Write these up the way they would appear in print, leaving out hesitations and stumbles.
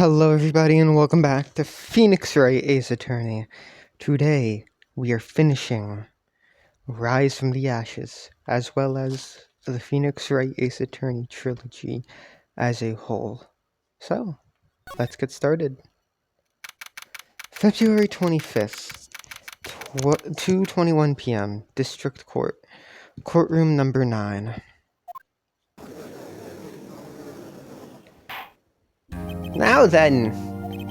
Hello everybody and welcome back to Phoenix Wright Ace Attorney. Today we are finishing Rise from the Ashes as well as the Phoenix Wright Ace Attorney trilogy as a whole. So, let's get started. February 25th, 2:21 p.m. District Court. Courtroom number 9. Now then,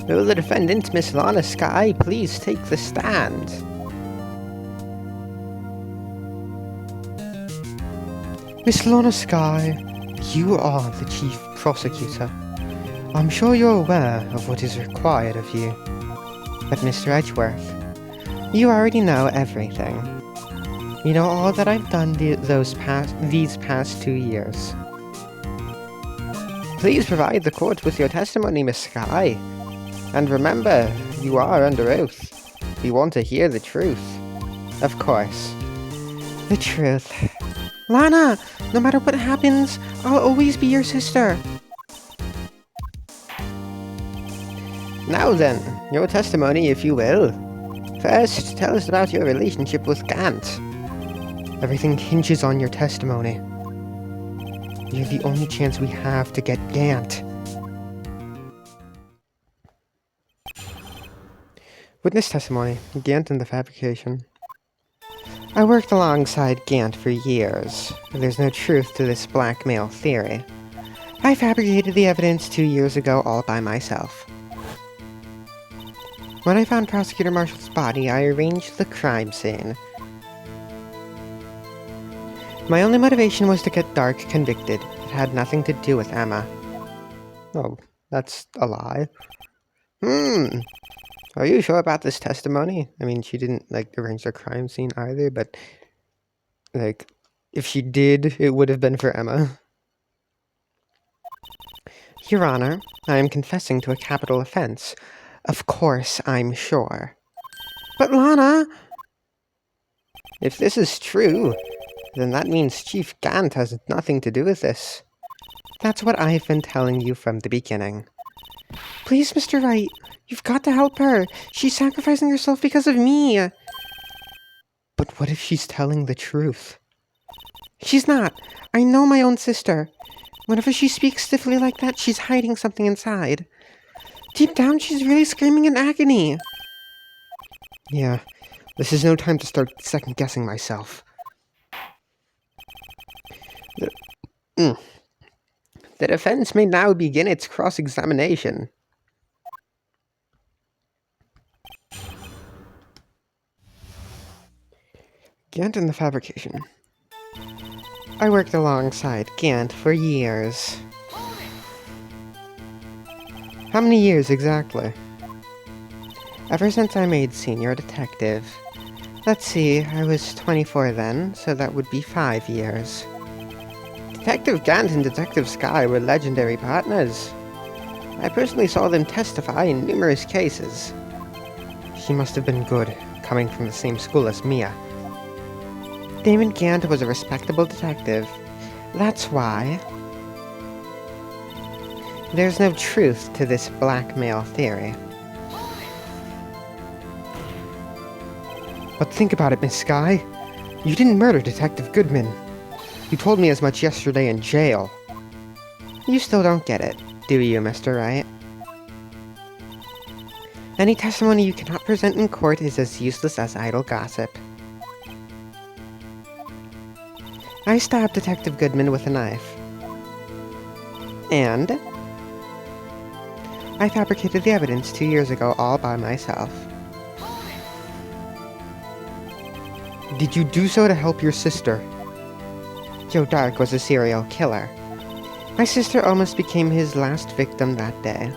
will the defendant, Miss Lana Skye, please take the stand? Miss Lana Skye, you are the chief prosecutor. I'm sure you're aware of what is required of you. But Mr. Edgeworth, you already know everything. You know all that I've done these past 2 years. Please provide the court with your testimony, Miss Skye. And remember, you are under oath. We want to hear the truth. Of course. The truth. Lana, no matter what happens, I'll always be your sister. Now then, your testimony, if you will. First, tell us about your relationship with Gant. Everything hinges on your testimony. You're the only chance we have to get Gant. Witness testimony, Gant and the fabrication. I worked alongside Gant for years. There's no truth to this blackmail theory. I fabricated the evidence 2 years ago all by myself. When I found Prosecutor Marshall's body, I arranged the crime scene. My only motivation was to get Dark convicted. It had nothing to do with Emma. Oh, that's a lie. Are you sure about this testimony? I mean, she didn't, arrange the crime scene either, but, if she did, it would have been for Emma. Your Honor, I am confessing to a capital offense. Of course, I'm sure. But Lana! If this is true, then that means Chief Gant has nothing to do with this. That's what I've been telling you from the beginning. Please, Mr. Wright, you've got to help her. She's sacrificing herself because of me. But what if she's telling the truth? She's not. I know my own sister. Whenever she speaks stiffly like that, she's hiding something inside. Deep down, she's really screaming in agony. Yeah, this is no time to start second-guessing myself. The defense may now begin its cross-examination. Gant and the fabrication. I worked alongside Gant for years. How many years exactly? Ever since I made senior detective. Let's see, I was 24 then, so that would be 5 years. Detective Gant and Detective Skye were legendary partners. I personally saw them testify in numerous cases. She must have been good, coming from the same school as Mia. Damon Gant was a respectable detective. That's why. There's no truth to this blackmail theory. But think about it, Miss Skye. You didn't murder Detective Goodman. You told me as much yesterday in jail. You still don't get it, do you, Mr. Wright? Any testimony you cannot present in court is as useless as idle gossip. I stabbed Detective Goodman with a knife. And I fabricated the evidence 2 years ago all by myself. Did you do so to help your sister? Joe Dark was a serial killer. My sister almost became his last victim that day.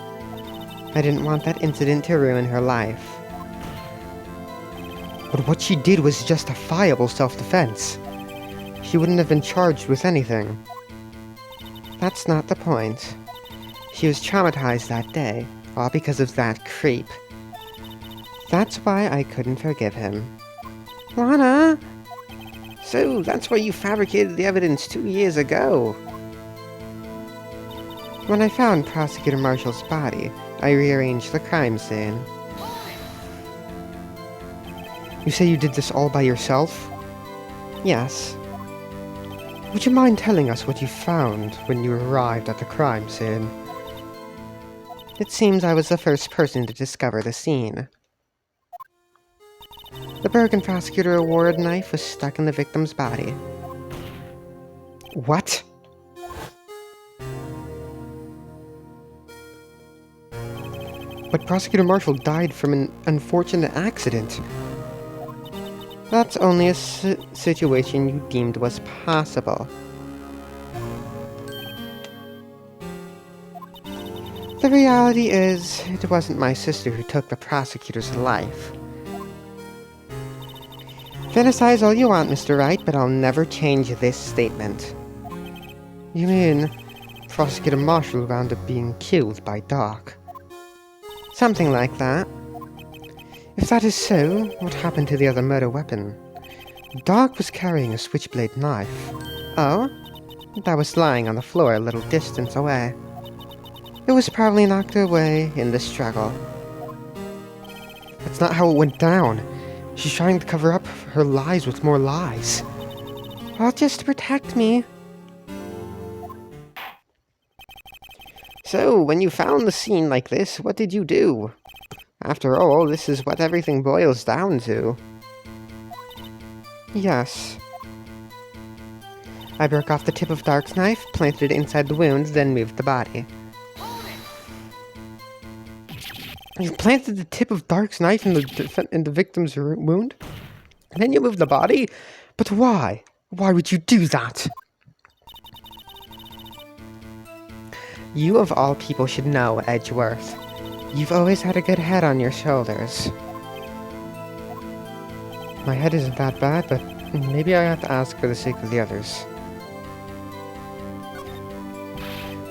I didn't want that incident to ruin her life. But what she did was justifiable self-defense. She wouldn't have been charged with anything. That's not the point. She was traumatized that day, all because of that creep. That's why I couldn't forgive him. Lana! So, that's why you fabricated the evidence 2 years ago. When I found Prosecutor Marshall's body, I rearranged the crime scene. You say you did this all by yourself? Yes. Would you mind telling us what you found when you arrived at the crime scene? It seems I was the first person to discover the scene. The broken prosecutor award knife was stuck in the victim's body. What? But Prosecutor Marshall died from an unfortunate accident. That's only a situation you deemed was possible. The reality is, it wasn't my sister who took the prosecutor's life. Fantasize all you want, Mr. Wright, but I'll never change this statement. You mean, Prosecutor Marshall wound up being killed by Doc? Something like that. If that is so, what happened to the other murder weapon? Doc was carrying a switchblade knife. Oh? That was lying on the floor a little distance away. It was probably knocked away in the struggle. That's not how it went down. She's trying to cover up her lies with more lies. All just to protect me. So, when you found the scene like this, what did you do? After all, this is what everything boils down to. Yes. I broke off the tip of Dark's knife, planted it inside the wound, then moved the body. You planted the tip of Dark's knife in the victim's wound? And then you moved the body? But why? Why would you do that? You of all people should know, Edgeworth. You've always had a good head on your shoulders. My head isn't that bad, but maybe I have to ask for the sake of the others.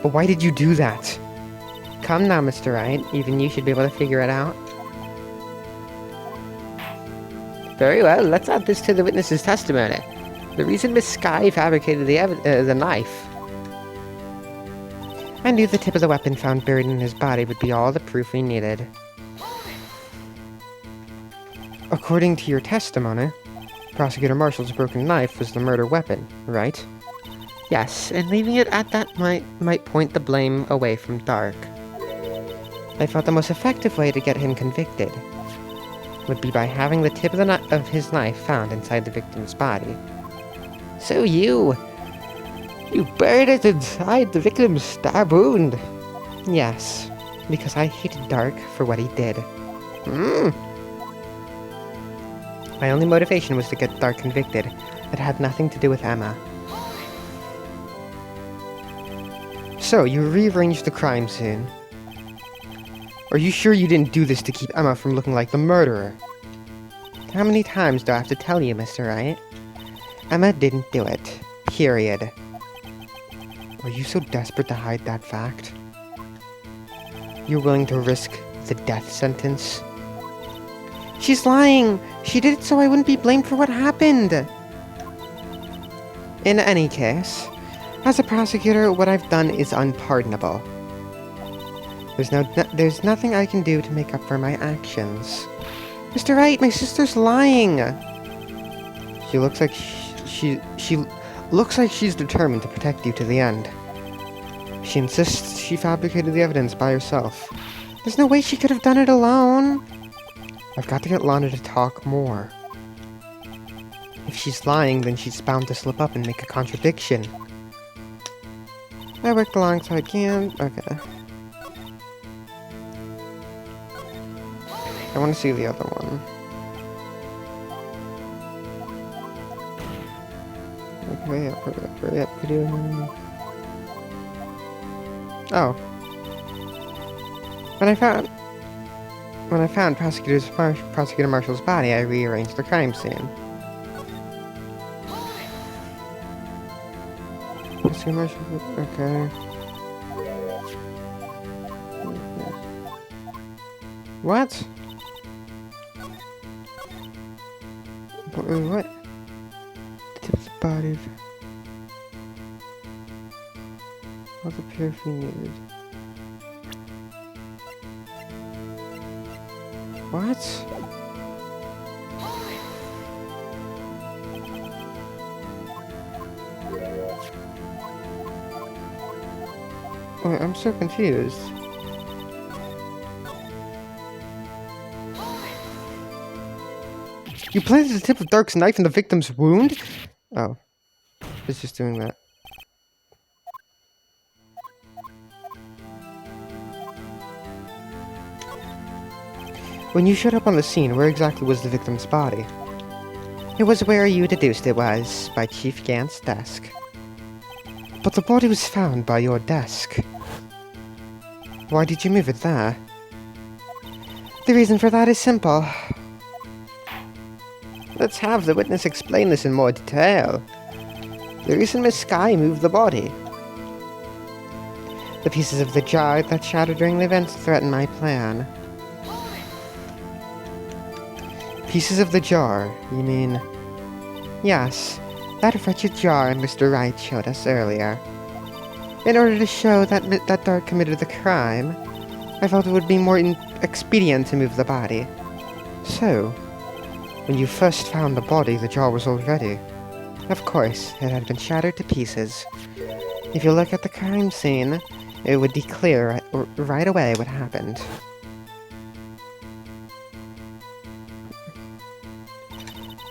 But why did you do that? Come now, Mr. Wright. Even you should be able to figure it out. Very well, let's add this to the witness's testimony. The reason Miss Skye fabricated the knife. I knew the tip of the weapon found buried in his body would be all the proof we needed. According to your testimony, Prosecutor Marshall's broken knife was the murder weapon, right? Yes, and leaving it at that might point the blame away from Dark. I thought the most effective way to get him convicted would be by having the tip of his knife found inside the victim's body. So you buried it inside the victim's stab wound? Yes, because I hated Dark for what he did. My only motivation was to get Dark convicted. It had nothing to do with Emma. So, you rearranged the crime scene. Are you sure you didn't do this to keep Emma from looking like the murderer? How many times do I have to tell you, Mr. Wright? Emma didn't do it. Period. Are you so desperate to hide that fact? You're willing to risk the death sentence? She's lying! She did it so I wouldn't be blamed for what happened! In any case, as a prosecutor, what I've done is unpardonable. There's nothing I can do to make up for my actions. Mr. Wright, my sister's lying! She looks like she looks like she's determined to protect you to the end. She insists she fabricated the evidence by herself. There's no way she could have done it alone. I've got to get Lana to talk more. If she's lying, then she's bound to slip up and make a contradiction. I worked alongside Cam. Okay. I want to see the other one. Hurry up, video. Oh. When I found Prosecutor Marshall's body, I rearranged the crime scene. Prosecutor Marshall, okay. What? What? The tip of the body. All the proof we needed. What? Wait, I'm so confused. You planted the tip of Dark's knife in the victim's wound? Oh. It's just doing that. When you showed up on the scene, where exactly was the victim's body? It was where you deduced it was, by Chief Gant's desk. But the body was found by your desk. Why did you move it there? The reason for that is simple. Let's have the witness explain this in more detail. The reason Miss Sky moved the body. The pieces of the jar that shattered during the event threatened my plan. Pieces of the jar, you mean? Yes, that wretched jar Mr. Wright showed us earlier. In order to show that Dark committed the crime, I felt it would be more expedient to move the body. So, when you first found the body, the jar was already. Of course, it had been shattered to pieces. If you look at the crime scene, it would be clear right away what happened.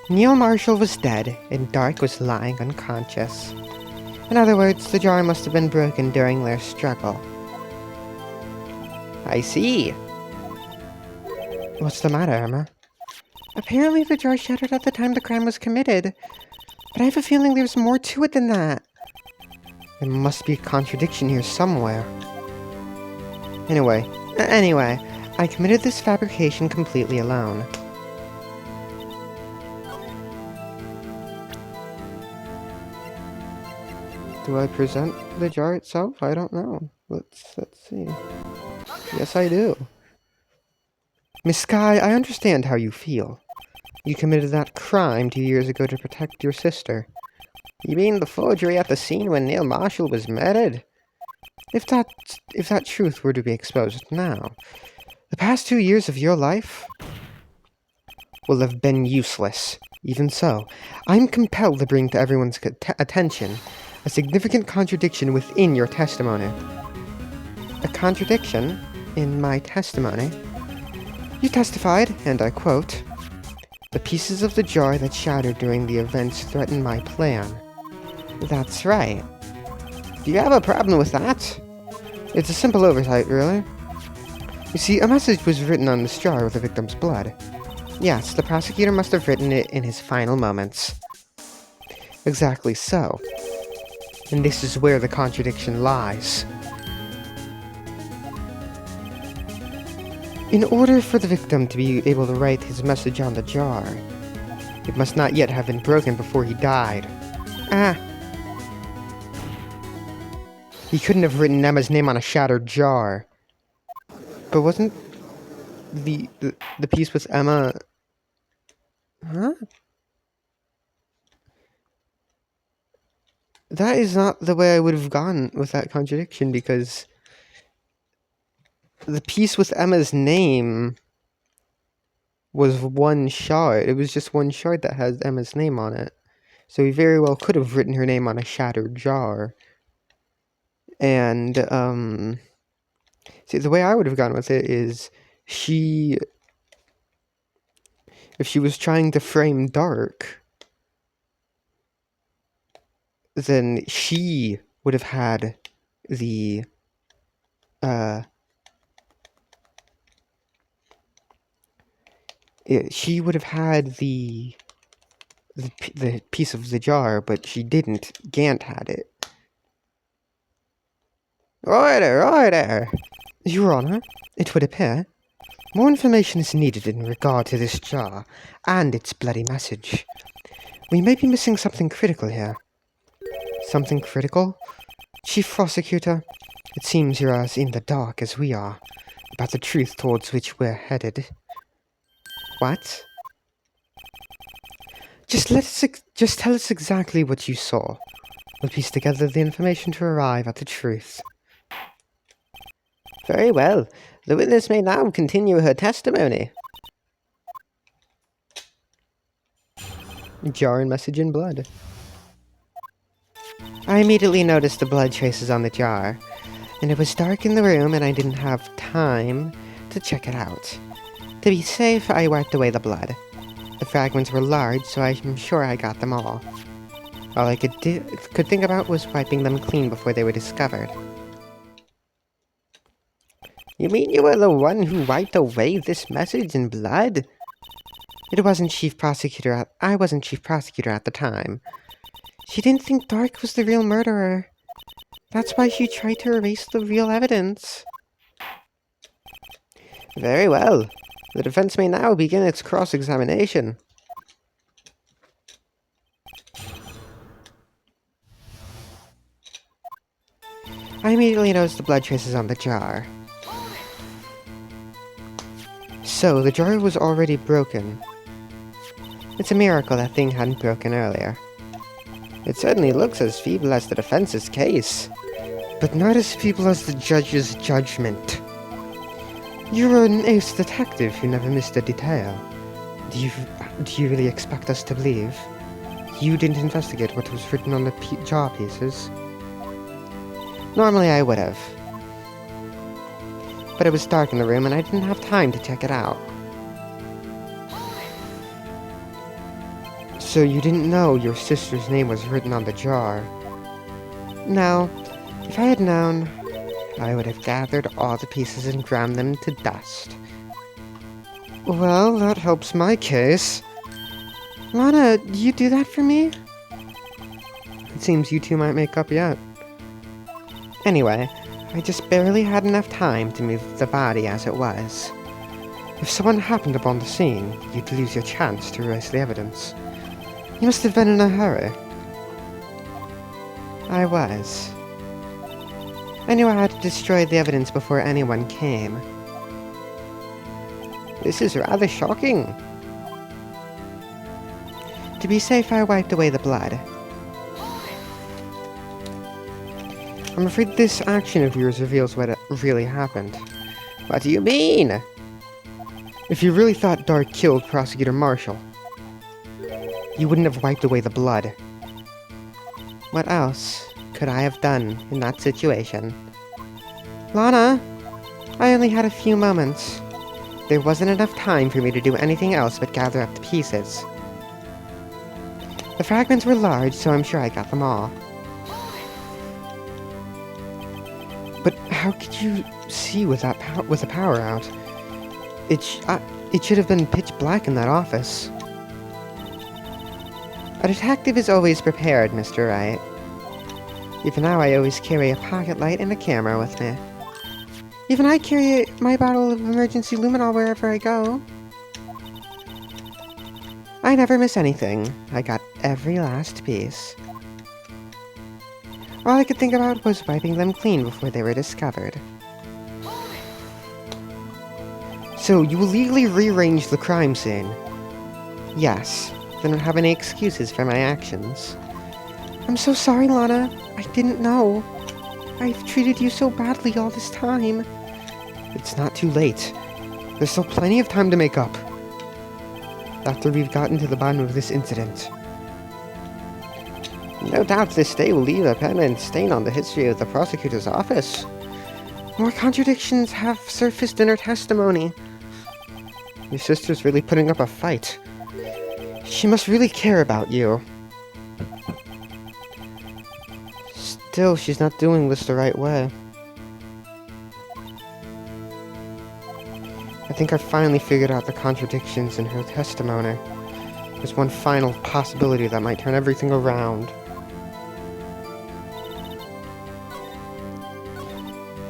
Neil Marshall was dead, and Dark was lying unconscious. In other words, the jar must have been broken during their struggle. I see. What's the matter, Emma? Apparently the jar shattered at the time the crime was committed, but I have a feeling there's more to it than that. There must be a contradiction here somewhere. Anyway, I committed this fabrication completely alone. Do I present the jar itself? I don't know. Let's see. Yes, I do. Miss Sky, I understand how you feel. You committed that crime 2 years ago to protect your sister. You mean the forgery at the scene when Neil Marshall was murdered? If that truth were to be exposed now, the past 2 years of your life will have been useless. Even so, I'm compelled to bring to everyone's attention a significant contradiction within your testimony. A contradiction in my testimony? You testified, and I quote, "The pieces of the jar that shattered during the events threatened my plan." That's right. Do you have a problem with that? It's a simple oversight, really. You see, a message was written on this jar with the victim's blood. Yes, the prosecutor must have written it in his final moments. Exactly so. And this is where the contradiction lies. In order for the victim to be able to write his message on the jar, it must not yet have been broken before he died. He couldn't have written Emma's name on a shattered jar. But wasn't the piece with Emma... Huh? That is not the way I would have gone with that contradiction, because the piece with Emma's name was one shard. It was just one shard that has Emma's name on it. So he very well could have written her name on a shattered jar. And, see, the way I would have gone with it is if she was trying to frame Dark, then she would have had the, she would have had the piece of the jar, but she didn't. Gant had it. Order! Your Honor, it would appear more information is needed in regard to this jar and its bloody message. We may be missing something critical here. Something critical? Chief Prosecutor, it seems you're as in the dark as we are about the truth towards which we're headed. What? Just tell us exactly what you saw. We'll piece together the information to arrive at the truth. Very well. The witness may now continue her testimony. Jar and message in blood. I immediately noticed the blood traces on the jar, and it was dark in the room and I didn't have time to check it out. To be safe, I wiped away the blood. The fragments were large, so I'm sure I got them all. All I could think about was wiping them clean before they were discovered. You mean you were the one who wiped away this message in blood? I wasn't Chief Prosecutor at the time. She didn't think Dark was the real murderer. That's why she tried to erase the real evidence. Very well. The defense may now begin its cross-examination. I immediately noticed the blood traces on the jar. So, the jar was already broken. It's a miracle that thing hadn't broken earlier. It certainly looks as feeble as the defense's case, but not as feeble as the judge's judgment. You're an ace detective who never missed a detail. Do you really expect us to believe you didn't investigate what was written on the jar pieces? Normally I would have. But it was dark in the room and I didn't have time to check it out. So you didn't know your sister's name was written on the jar? No. If I had known, I would have gathered all the pieces and ground them to dust. Well, that helps my case. Lana, you do that for me? It seems you two might make up yet. Anyway, I just barely had enough time to move the body as it was. If someone happened upon the scene, you'd lose your chance to erase the evidence. You must have been in a hurry. I was. I knew I had to destroy the evidence before anyone came. This is rather shocking. To be safe, I wiped away the blood. I'm afraid this action of yours reveals what really happened. What do you mean? If you really thought Dark killed Prosecutor Marshall, you wouldn't have wiped away the blood. What else could I have done in that situation? Lana, I only had a few moments. There wasn't enough time for me to do anything else but gather up the pieces. The fragments were large, so I'm sure I got them all. But how could you see with the power out? It should have been pitch black in that office. A detective is always prepared, Mr. Wright. Even now I always carry a pocket light and a camera with me. Even I carry my bottle of emergency luminol wherever I go. I never miss anything. I got every last piece. All I could think about was wiping them clean before they were discovered. So, you illegally rearranged the crime scene? Yes. I don't have any excuses for my actions. I'm so sorry, Lana. I didn't know. I've treated you so badly all this time. It's not too late. There's still plenty of time to make up. After we've gotten to the bottom of this incident. No doubt this day will leave a permanent stain on the history of the prosecutor's office. More contradictions have surfaced in her testimony. Your sister's really putting up a fight. She must really care about you. Still, she's not doing this the right way. I think I finally figured out the contradictions in her testimony. There's one final possibility that might turn everything around.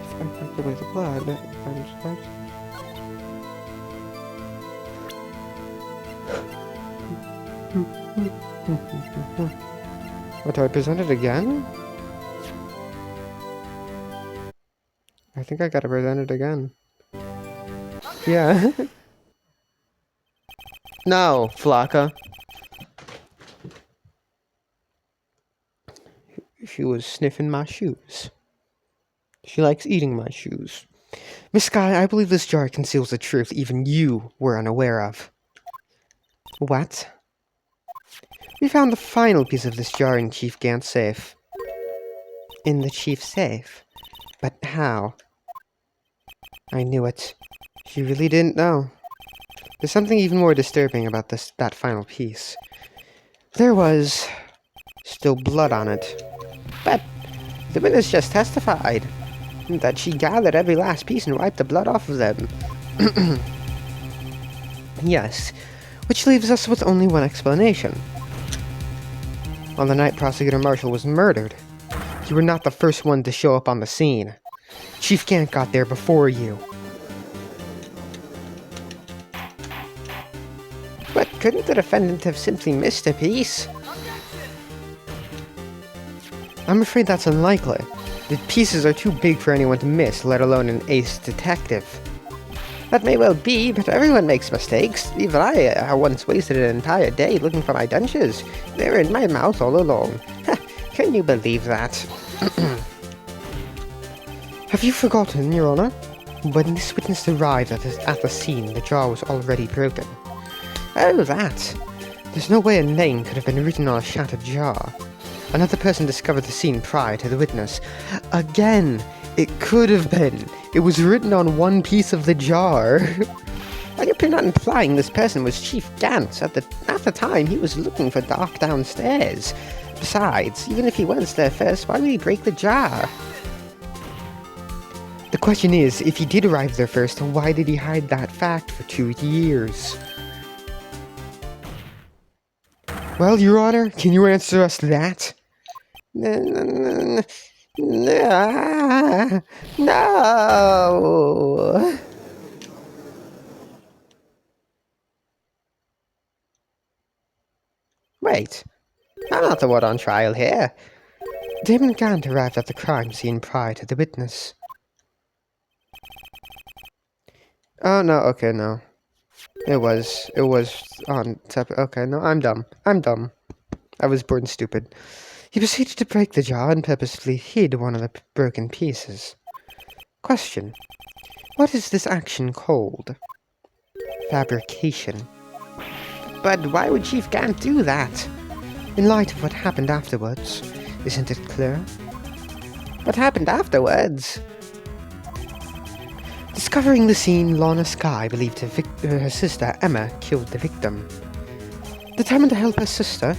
If I wipe away the blood, I'm just... What, do I present it again? I think I gotta present it again. Yeah. No, Flocka. She was sniffing my shoes. She likes eating my shoes. Miss Skye, I believe this jar conceals a truth even you were unaware of. What? We found the final piece of this jar in Chief Gant's safe. In the chief's safe? But how? I knew it. She really didn't know. There's something even more disturbing about that final piece. There was still blood on it. But the witness just testified that she gathered every last piece and wiped the blood off of them. Yes, which leaves us with only one explanation. On the night Prosecutor Marshall was murdered, you were not the first one to show up on the scene. Chief Gant got there before you. But couldn't the defendant have simply missed a piece? I'm afraid that's unlikely. The pieces are too big for anyone to miss, let alone an ace detective. That may well be, but everyone makes mistakes. Even I once wasted an entire day looking for my dentures. They were in my mouth all along. Can you believe that? Have you forgotten, Your Honor? When this witness arrived at the scene, the jar was already broken. Oh, that. There's no way a name could have been written on a shattered jar. Another person discovered the scene prior to the witness. Again, it could have been. It was written on one piece of the jar. I hope you're not implying this person was Chief Gant. At the time, he was looking for Doc downstairs. Besides, even if he was there first, why would he break the jar? The question is, if he did arrive there first, why did he hide that fact for 2 years? Well, Your Honor, can you answer us that? No. Wait, I'm not the one on trial here. Damon Gant arrived at the crime scene prior to the witness. Oh, no, okay, no. It was on separate. Okay, no, I'm dumb. I was born stupid. He proceeded to break the jar and purposefully hid one of the broken pieces. Question. What is this action called? Fabrication. But why would Chief Gant do that? In light of what happened afterwards, isn't it clear? What happened afterwards? Discovering the scene, Lorna Skye believed her sister Emma killed the victim. Determined to help her sister,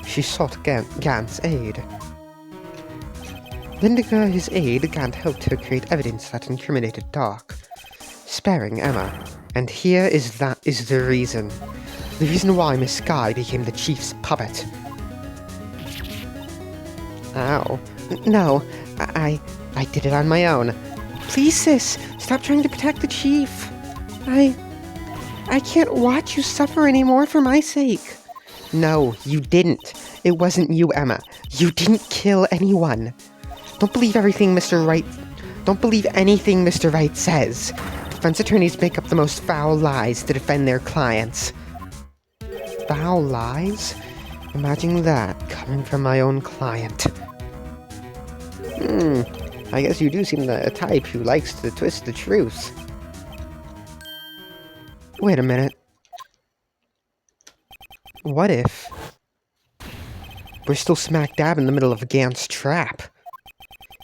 she sought Gant's aid. Lending her his aid, Gant helped her create evidence that incriminated Doc, sparing Emma. And here is the reason. The reason why Miss Skye became the Chief's puppet. Ow. No, I did it on my own. Please, sis, stop trying to protect the Chief. I can't watch you suffer anymore for my sake. No, you didn't. It wasn't you, Emma. You didn't kill anyone. Don't believe anything Mr. Wright says. Defense attorneys make up the most foul lies to defend their clients. Foul lies? Imagine that coming from my own client. I guess you do seem the type who likes to twist the truth. Wait a minute. What if we're still smack dab in the middle of Gant's trap?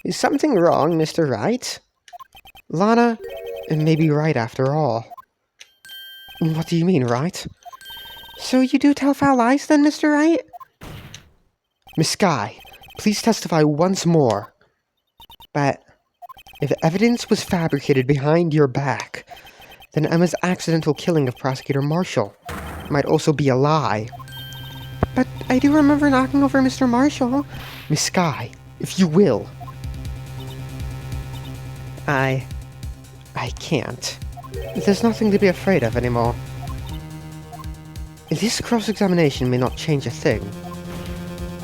Is something wrong, Mr. Wright? Lana, it may be right after all. What do you mean, Wright? So you do tell foul lies then, Mr. Wright? Miss Skye, please testify once more. But if evidence was fabricated behind your back, then Emma's accidental killing of Prosecutor Marshall might also be a lie. But I do remember knocking over Mr. Marshall. Miss Skye, if you will. I can't. There's nothing to be afraid of anymore. This cross-examination may not change a thing.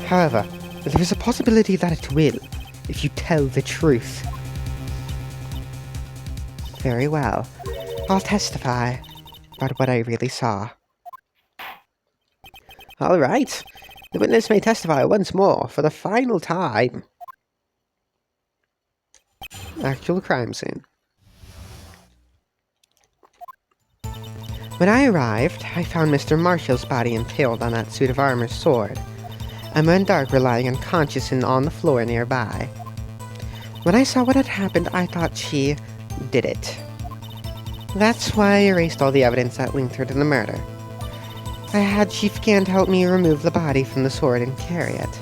However, there is a possibility that it will, if you tell the truth. Very well. I'll testify about what I really saw. All right. The witness may testify once more for the final time. Actual crime scene. When I arrived, I found Mr. Marshall's body impaled on that suit of armor sword, Emma and Dark were lying unconscious and on the floor nearby. When I saw what had happened, I thought she did it. That's why I erased all the evidence that linked her to the murder. I had Chief Gant help me remove the body from the sword and carry it.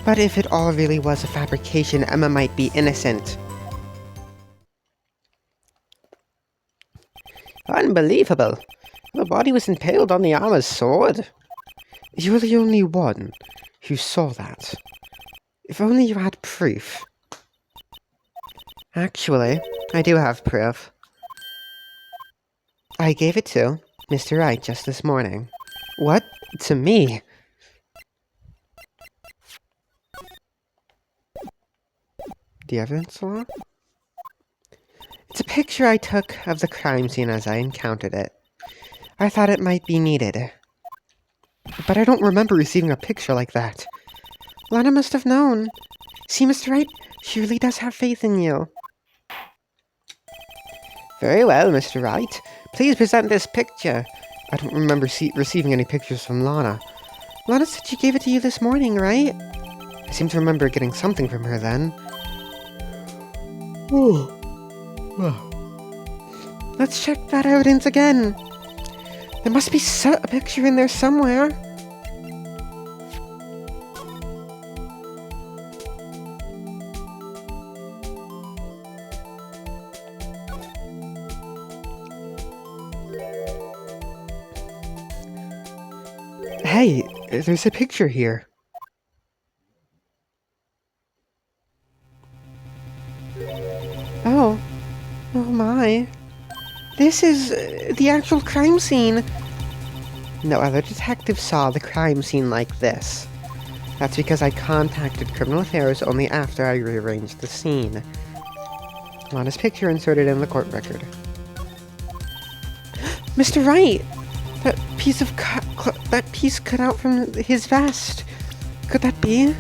But if it all really was a fabrication, Emma might be innocent. Unbelievable. The body was impaled on the armor's sword. You're the only one who saw that. If only you had proof. Actually, I do have proof. I gave it to Mr. Wright just this morning. What? To me? The evidence law? It's a picture I took of the crime scene as I encountered it. I thought it might be needed. But I don't remember receiving a picture like that. Lana must have known. See, Mr. Wright, she really does have faith in you. Very well, Mr. Wright. Please present this picture. I don't remember receiving any pictures from Lana. Lana said she gave it to you this morning, right? I seem to remember getting something from her then. Oh. Let's check that evidence again. There must be a picture in there somewhere. Hey, there's a picture here. Oh my. This is the actual crime scene. No other detective saw the crime scene like this. That's because I contacted Criminal Affairs only after I rearranged the scene. Lana's picture inserted in the court record. Mr. Wright! That piece cut out from his vest. Could that be?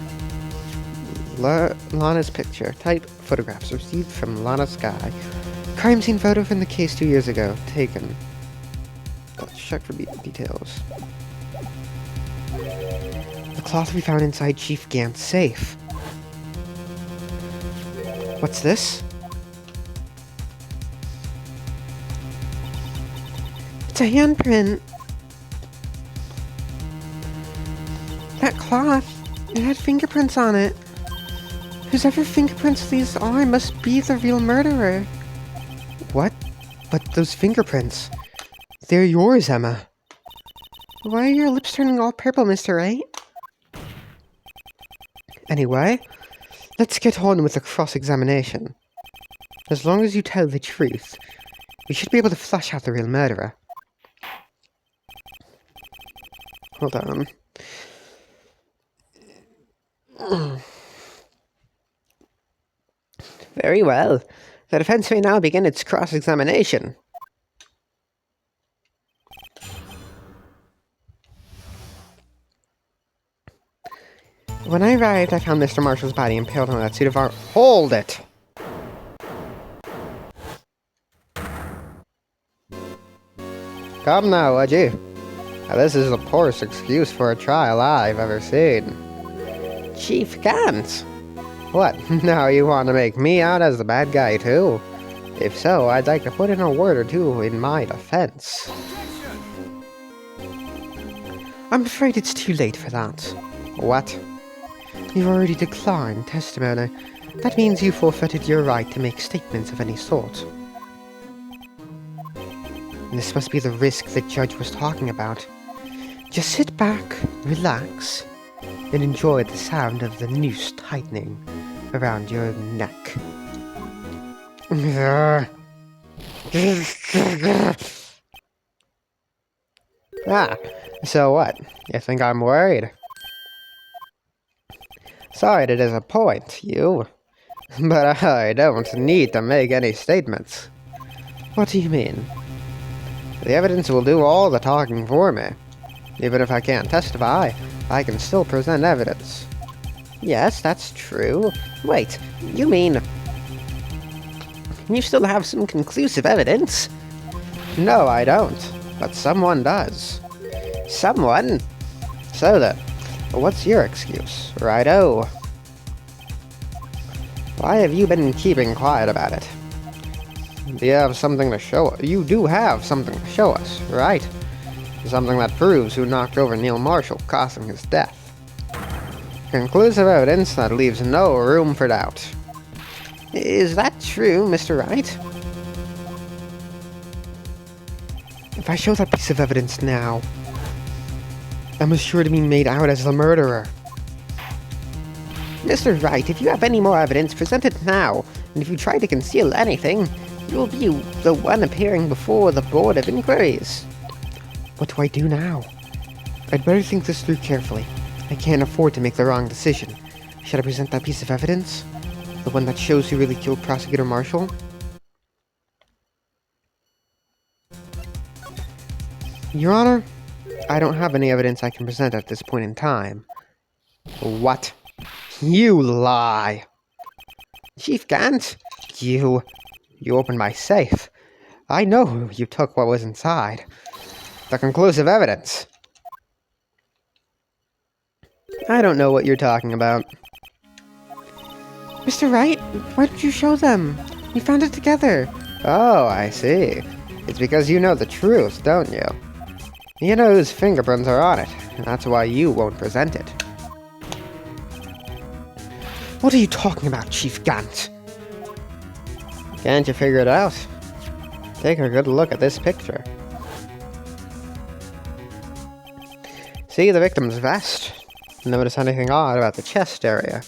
Lana's picture. Type photographs received from Lana Sky. Crime scene photo from the case 2 years ago. Taken. Let's check for details. The cloth we found inside Chief Gant's safe. What's this? It's a handprint. That cloth, it had fingerprints on it. Whosever fingerprints these are must be the real murderer. What? But those fingerprints, they're yours, Emma. Why are your lips turning all purple, Mr. Wright? Anyway, let's get on with the cross-examination. As long as you tell the truth, we should be able to flush out the real murderer. Hold on. Very well. The defense may now begin its cross-examination. When I arrived, I found Mr. Marshall's body impaled on that suit of armor. Hold it! Come now, would you? Now, this is the poorest excuse for a trial I've ever seen. Chief Gant! What, now you want to make me out as the bad guy too? If so, I'd like to put in a word or two in my defense. I'm afraid it's too late for that. What? You've already declined testimony. That means you forfeited your right to make statements of any sort. This must be the risk the judge was talking about. Just sit back, relax, and enjoy the sound of the noose tightening around your neck. Ah, so what? You think I'm worried? Sorry to disappoint you, but I don't need to make any statements. What do you mean? The evidence will do all the talking for me. Even if I can't testify, I can still present evidence. Yes, that's true. Wait, you mean you still have some conclusive evidence? No, I don't. But someone does. Someone? So then, what's your excuse? Righto. Why have you been keeping quiet about it? Do you have something to show us? You do have something to show us, right? Something that proves who knocked over Neil Marshall, causing his death. Conclusive evidence that leaves no room for doubt. Is that true, Mr. Wright? If I show that piece of evidence now, I'm sure to be made out as the murderer. Mr. Wright, if you have any more evidence, present it now. And if you try to conceal anything, you will be the one appearing before the Board of Inquiries. What do I do now? I'd better think this through carefully. I can't afford to make the wrong decision. Should I present that piece of evidence? The one that shows who really killed Prosecutor Marshall? Your Honor, I don't have any evidence I can present at this point in time. What? You lie! Chief Gant, you opened my safe. I know you took what was inside. The conclusive evidence. I don't know what you're talking about. Mr. Wright, why don't you show them? We found it together. Oh, I see. It's because you know the truth, don't you? You know whose fingerprints are on it, and that's why you won't present it. What are you talking about, Chief Gant? Can't you figure it out? Take a good look at this picture. See the victim's vest? Notice anything odd about the chest area?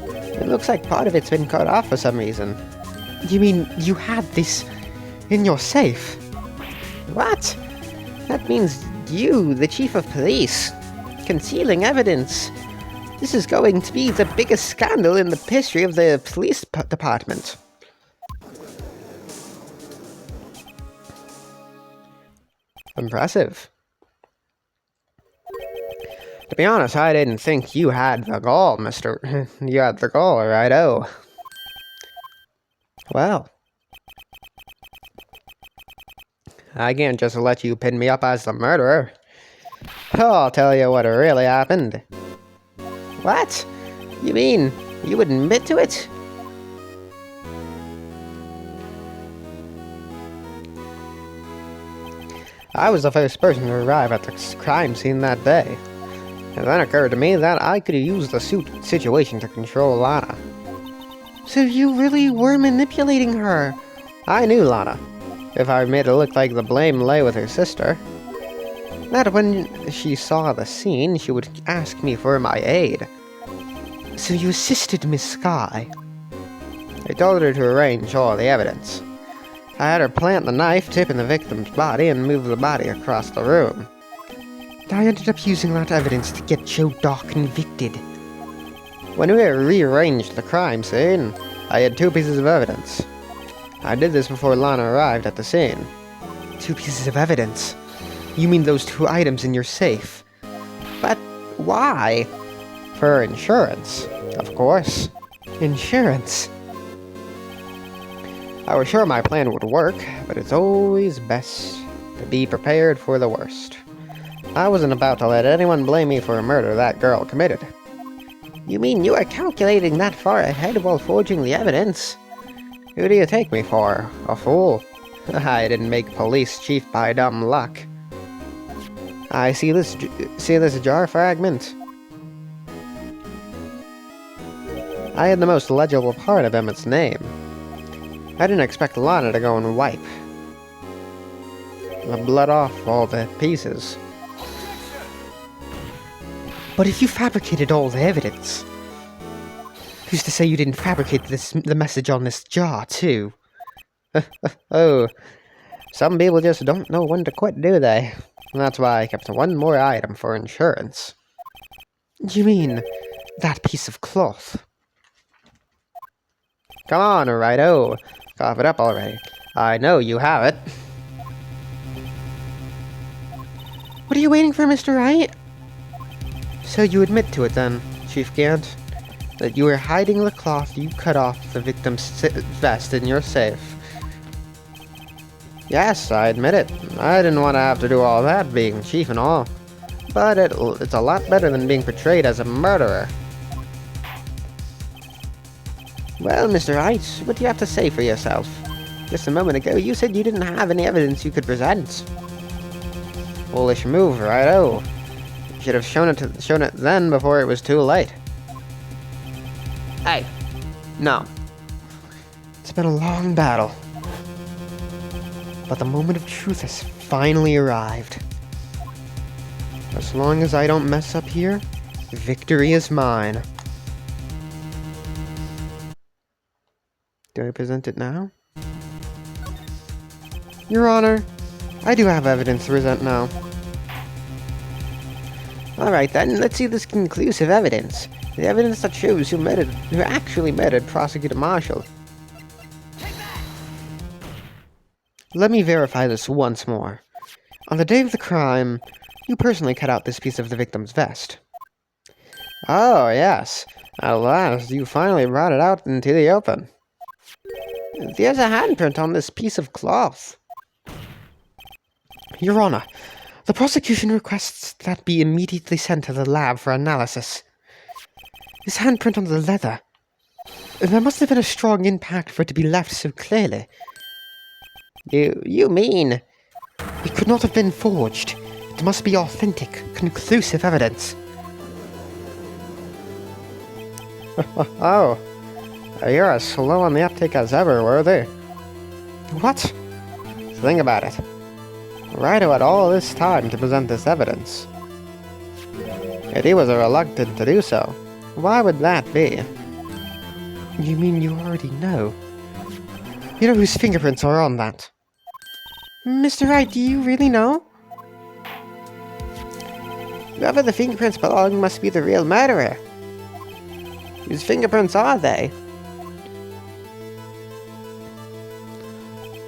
It looks like part of it's been cut off for some reason. You mean you had this in your safe? What? That means you, the Chief of Police, concealing evidence. This is going to be the biggest scandal in the history of the police department. Impressive. To be honest, I didn't think you had the gall, Mr. You had the gall, righto. Well, I can't just let you pin me up as the murderer. I'll tell you what really happened. What? You mean you would admit to it? I was the first person to arrive at the crime scene that day. And then it occurred to me that I could use the situation to control Lana. So you really were manipulating her? I knew Lana. If I made it look like the blame lay with her sister, that when she saw the scene, she would ask me for my aid. So you assisted Miss Skye? I told her to arrange all the evidence. I had her plant the knife tip in the victim's body and move the body across the room. I ended up using that evidence to get Joe Dock convicted. When we rearranged the crime scene, I had 2 pieces of evidence. I did this before Lana arrived at the scene. 2 pieces of evidence? You mean those 2 items in your safe? But why? For insurance, of course. Insurance? I was sure my plan would work, but it's always best to be prepared for the worst. I wasn't about to let anyone blame me for a murder that girl committed. You mean you were calculating that far ahead while forging the evidence? Who do you take me for? A fool? I didn't make police chief by dumb luck. I see this jar fragment. I had the most legible part of Emmett's name. I didn't expect Lana to go and wipe the blood off all the pieces. But if you fabricated all the evidence, who's to say you didn't fabricate the message on this jar, too? Oh, some people just don't know when to quit, do they? That's why I kept 1 more item for insurance. You mean that piece of cloth? Come on, righto. Cough it up already. I know you have it. What are you waiting for, Mr. Wright? So you admit to it then, Chief Gant, that you were hiding the cloth you cut off the victim's vest in your safe. Yes, I admit it. I didn't want to have to do all that, being chief and all. But it's a lot better than being portrayed as a murderer. Well, Mr. Wright, what do you have to say for yourself? Just a moment ago, you said you didn't have any evidence you could present. Foolish move, righto. You should have shown it then before it was too late. Hey, no. It's been a long battle. But the moment of truth has finally arrived. As long as I don't mess up here, victory is mine. Do I present it now? Your Honor, I do have evidence to present now. Alright then, let's see this conclusive evidence. The evidence that shows who actually murdered Prosecutor Marshall. Let me verify this once more. On the day of the crime, you personally cut out this piece of the victim's vest. Oh, yes. At last, you finally brought it out into the open. There's a handprint on this piece of cloth. Your Honor, the prosecution requests that be immediately sent to the lab for analysis. This handprint on the leather. There must have been a strong impact for it to be left so clearly. You mean? It could not have been forged. It must be authentic, conclusive evidence. Oh, you're as slow on the uptake as ever, Worthy. What? Think about it. Wright had all this time to present this evidence. Yet he was reluctant to do so. Why would that be? You mean you already know? You know whose fingerprints are on that? Mr. Wright, do you really know? Whoever the fingerprints belong must be the real murderer. Whose fingerprints are they?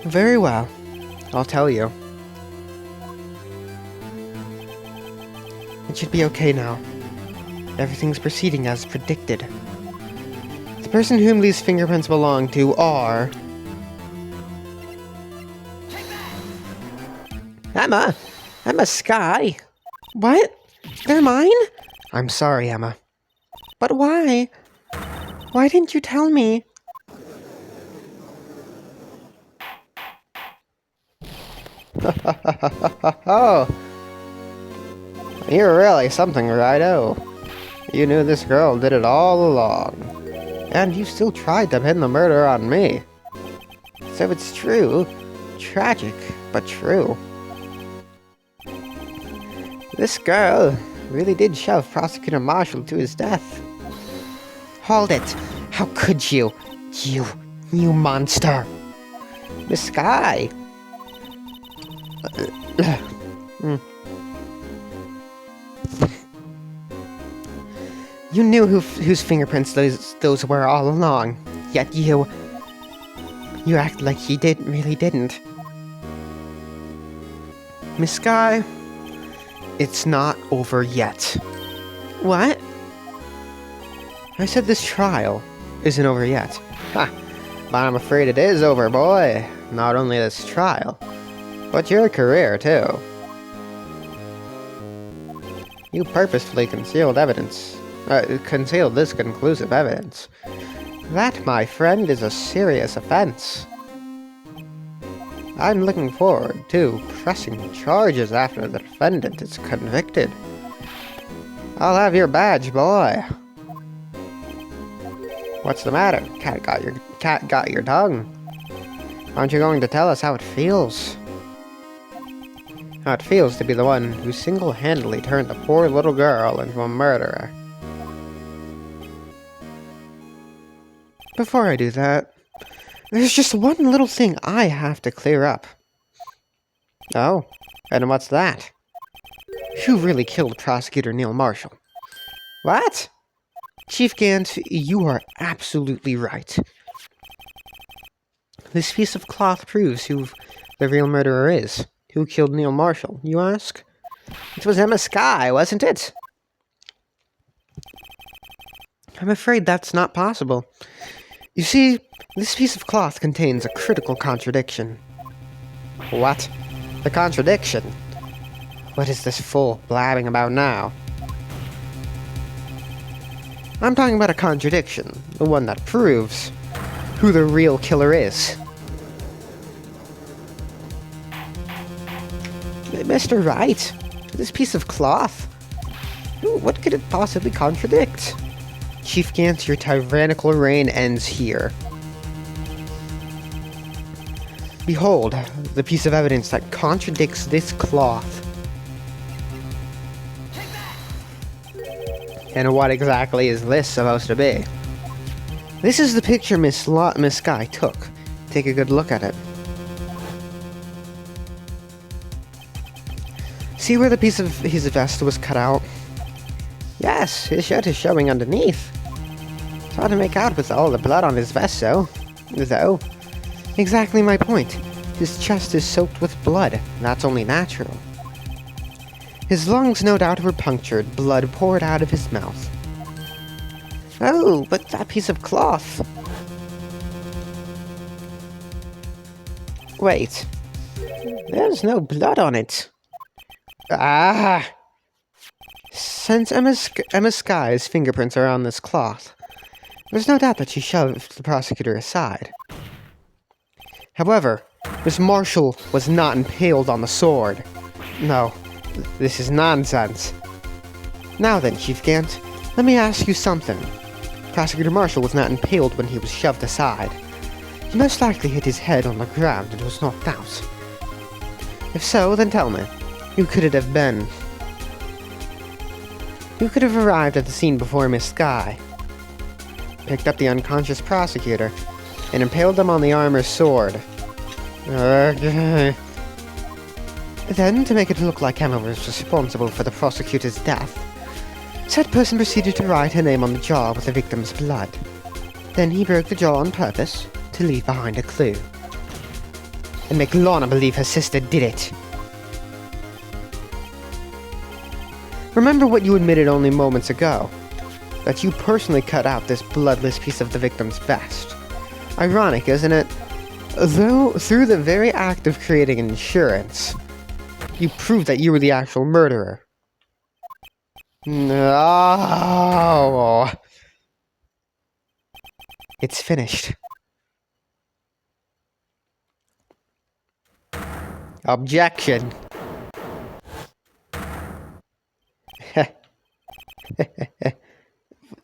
Very well. I'll tell you. It should be okay now. Everything's proceeding as predicted. The person whom these fingerprints belong to are... Emma Skye. What? They're mine? I'm sorry, Emma. But why? Why didn't you tell me? Oh, you're really something, righto. You knew this girl did it all along. And you still tried to pin the murder on me. So it's true. Tragic, but true. This girl really did shove Prosecutor Marshall to his death. Hold it! How could you? You monster! Miss Skye! You knew whose fingerprints those were all along, yet you act like he really didn't. Miss Skye, it's not over yet. What? I said this trial isn't over yet. Ha! But I'm afraid it is over, boy. Not only this trial, but your career, too. You purposefully concealed this conclusive evidence. That, my friend, is a serious offense. I'm looking forward to pressing charges after the defendant is convicted. I'll have your badge, boy. What's the matter? Cat got your tongue. Aren't you going to tell us how it feels? How it feels to be the one who single-handedly turned a poor little girl into a murderer. Before I do that, there's just one little thing I have to clear up. Oh, and what's that? Who really killed Prosecutor Neil Marshall? What? Chief Gant, you are absolutely right. This piece of cloth proves who the real murderer is. Who killed Neil Marshall, you ask? It was Emma Skye, wasn't it? I'm afraid that's not possible. You see, this piece of cloth contains a critical contradiction. What? The contradiction? What is this fool blabbing about now? I'm talking about a contradiction, the one that proves who the real killer is. Mr. Wright, this piece of cloth? What could it possibly contradict? Chief Gant, your tyrannical reign ends here. Behold, the piece of evidence that contradicts this cloth. And what exactly is this supposed to be? This is the picture Miss Sky took. Take a good look at it. See where the piece of his vest was cut out? Yes, his shirt is showing underneath. It's hard to make out with all the blood on his vest, though. Exactly my point. His chest is soaked with blood. That's only natural. His lungs, no doubt, were punctured. Blood poured out of his mouth. Oh, but that piece of cloth. Wait. There's no blood on it. Ah! Since Emma Sky's fingerprints are on this cloth, there's no doubt that she shoved the prosecutor aside. However, Miss Marshall was not impaled on the sword. No, this is nonsense. Now then, Chief Gant, let me ask you something. Prosecutor Marshall was not impaled when he was shoved aside. He most likely hit his head on the ground and was knocked out. If so, then tell me, who could it have been? Who could have arrived at the scene before Miss Sky, picked up the unconscious prosecutor, and impaled him on the armor's sword? Okay. Then, to make it look like Emma was responsible for the prosecutor's death, said person proceeded to write her name on the jar with the victim's blood. Then he broke the jar on purpose to leave behind a clue. And make Lana believe her sister did it. Remember what you admitted only moments ago, that you personally cut out this bloodless piece of the victim's vest. Ironic, isn't it? Though, through the very act of creating insurance, you proved that you were the actual murderer. No! It's finished. Objection!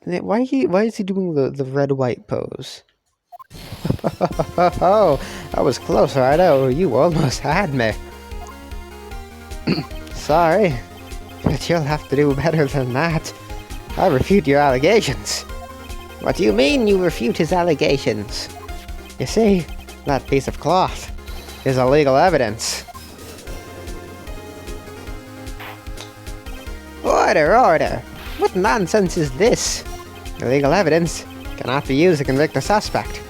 Why is he doing the red-white pose? Oh, that was close, right? Oh, you almost had me. Sorry, but you'll have to do better than that. I refute your allegations. What do you mean you refute his allegations? You see, that piece of cloth is illegal evidence. Order, order! What nonsense is this? Illegal evidence cannot be used to convict a suspect.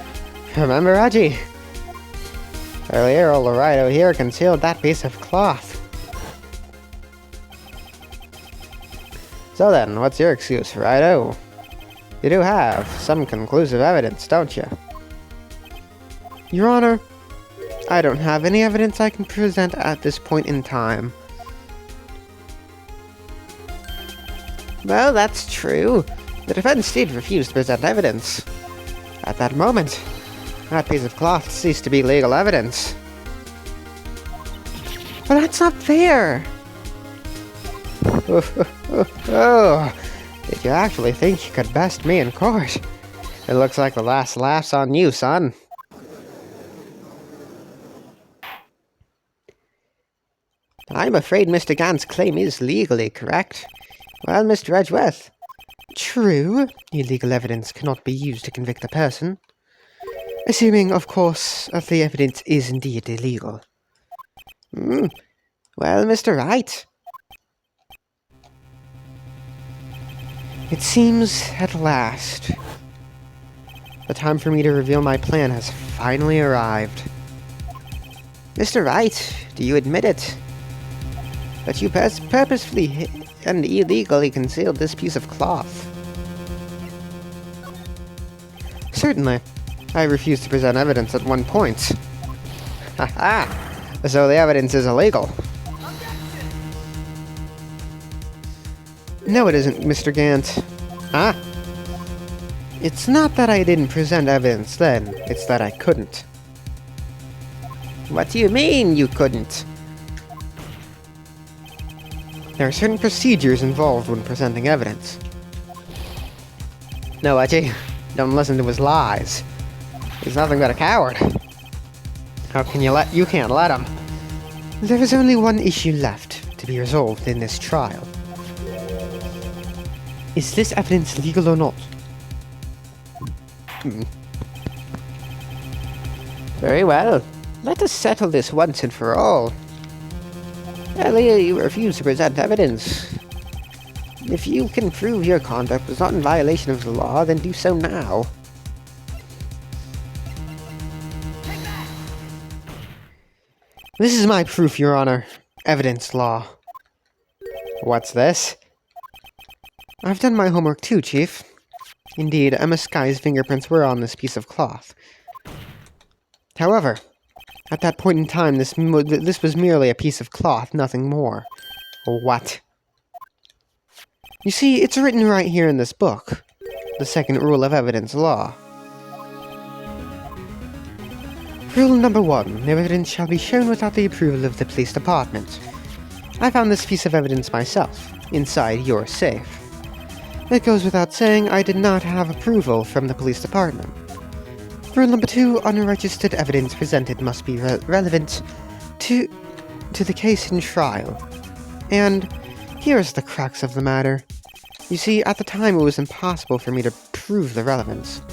Remember, Reggie? Earlier, old Wright here concealed that piece of cloth. So then, what's your excuse, Wright? You do have some conclusive evidence, don't you? Your Honor, I don't have any evidence I can present at this point in time. Well, that's true. The defense did refuse to present evidence. At that moment, that piece of cloth ceased to be legal evidence. But that's not fair! Oh, did you actually think you could best me in court? It looks like the last laugh's on you, son. I'm afraid Mr. Gant's claim is legally correct. Well, Mr. Edgeworth. True, illegal evidence cannot be used to convict a person. Assuming, of course, that the evidence is indeed illegal. Well, Mr. Wright. It seems, at last, the time for me to reveal my plan has finally arrived. Mr. Wright, do you admit it? That you purposefully and illegally concealed this piece of cloth? Certainly. I refused to present evidence at one point. Haha! So the evidence is illegal. No, it isn't, Mr. Gant. Ah? It's not that I didn't present evidence then, it's that I couldn't. What do you mean, you couldn't? There are certain procedures involved when presenting evidence. No, Edgy, don't listen to his lies. He's nothing but a coward. How can you can't let him. There is only one issue left to be resolved in this trial. Is this evidence legal or not? Very well. Let us settle this once and for all. Earlier you refused to present evidence. If you can prove your conduct was not in violation of the law, then do so now. This is my proof, Your Honor. Evidence law. What's this? I've done my homework too, Chief. Indeed, Emma Sky's fingerprints were on this piece of cloth. However, at that point in time, this was merely a piece of cloth, nothing more. What? You see, it's written right here in this book. The second rule of evidence law. Rule number 1. No evidence shall be shown without the approval of the police department. I found this piece of evidence myself, inside your safe. It goes without saying I did not have approval from the police department. Rule number 2. Unregistered evidence presented must be relevant to the case in trial. And here's the crux of the matter. You see, at the time it was impossible for me to prove the relevance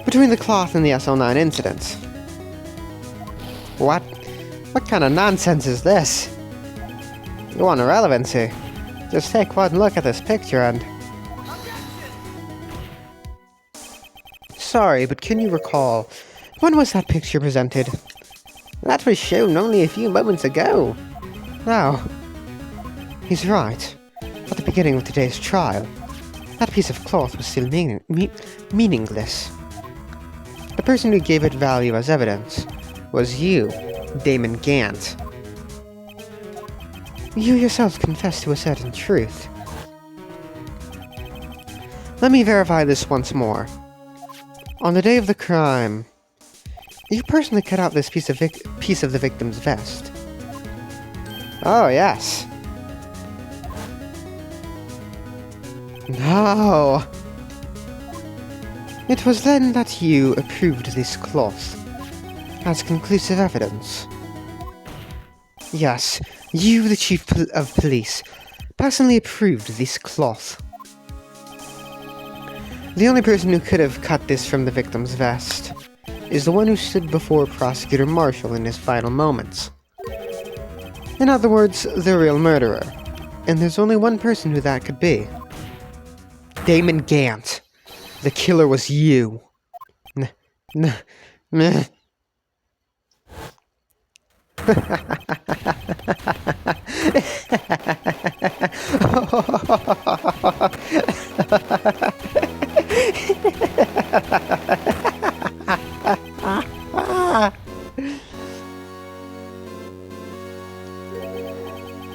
between the cloth and the SL9 incident. What? What kind of nonsense is this? You want irrelevancy? Just take one look at this picture and... Sorry, but can you recall, when was that picture presented? That was shown only a few moments ago. Oh. He's right. At the beginning of today's trial, that piece of cloth was still meaningless. The person who gave it value as evidence was you, Damon Gant. You yourself confessed to a certain truth. Let me verify this once more. On the day of the crime, you personally cut out this piece of the victim's vest. Oh, yes. No. It was then that you approved this cloth as conclusive evidence. Yes, you, the Chief of Police, personally approved this cloth. The only person who could have cut this from the victim's vest is the one who stood before Prosecutor Marshall in his final moments. In other words, the real murderer. And there's only one person who that could be. Damon Gant. The killer was you. Meh.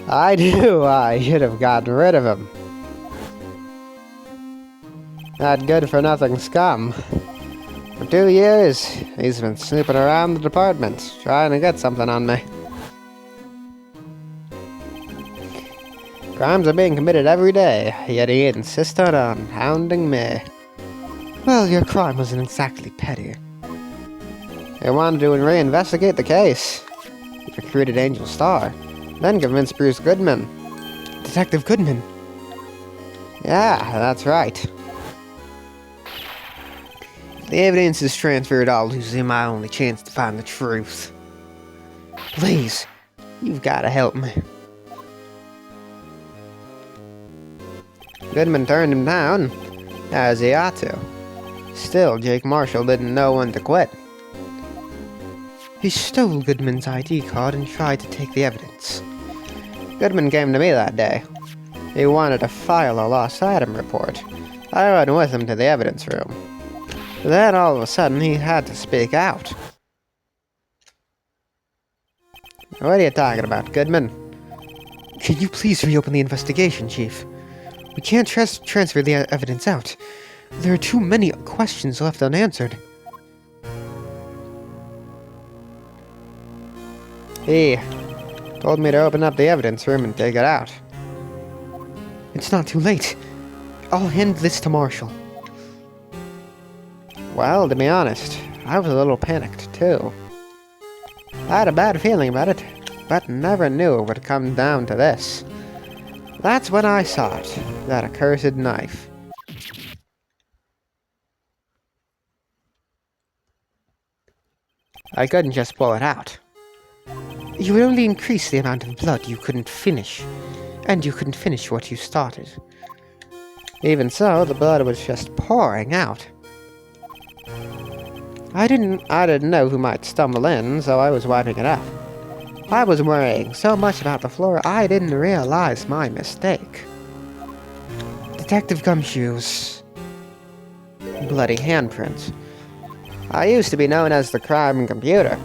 I knew I should have gotten rid of him. That good-for-nothing scum. For 2 years, he's been snooping around the department, trying to get something on me. Crimes are being committed every day, yet he insisted on hounding me. Well, your crime wasn't exactly petty. He wanted to reinvestigate the case. He recruited Angel Starr, then convinced Bruce Goodman. Detective Goodman? Yeah, that's right. If the evidence is transferred, I'll lose my only chance to find the truth. Please, you've got to help me. Goodman turned him down, as he ought to. Still, Jake Marshall didn't know when to quit. He stole Goodman's ID card and tried to take the evidence. Goodman came to me that day. He wanted to file a lost item report. I went with him to the evidence room. Then all of a sudden he had to speak out. What are you talking about, Goodman? Can you please reopen the investigation, Chief? We can't transfer the evidence out. There are too many questions left unanswered. He told me to open up the evidence room and take it out. It's not too late. I'll hand this to Marshall. Well, to be honest, I was a little panicked, too. I had a bad feeling about it, but never knew it would come down to this. That's when I saw it, that accursed knife. I couldn't just pull it out. You would only increase the amount of blood you couldn't finish, and you couldn't finish what you started. Even so, the blood was just pouring out. I didn't know who might stumble in, so I was wiping it up. I was worrying so much about the floor, I didn't realize my mistake. Detective Gumshoe's bloody handprints. I used to be known as the crime computer.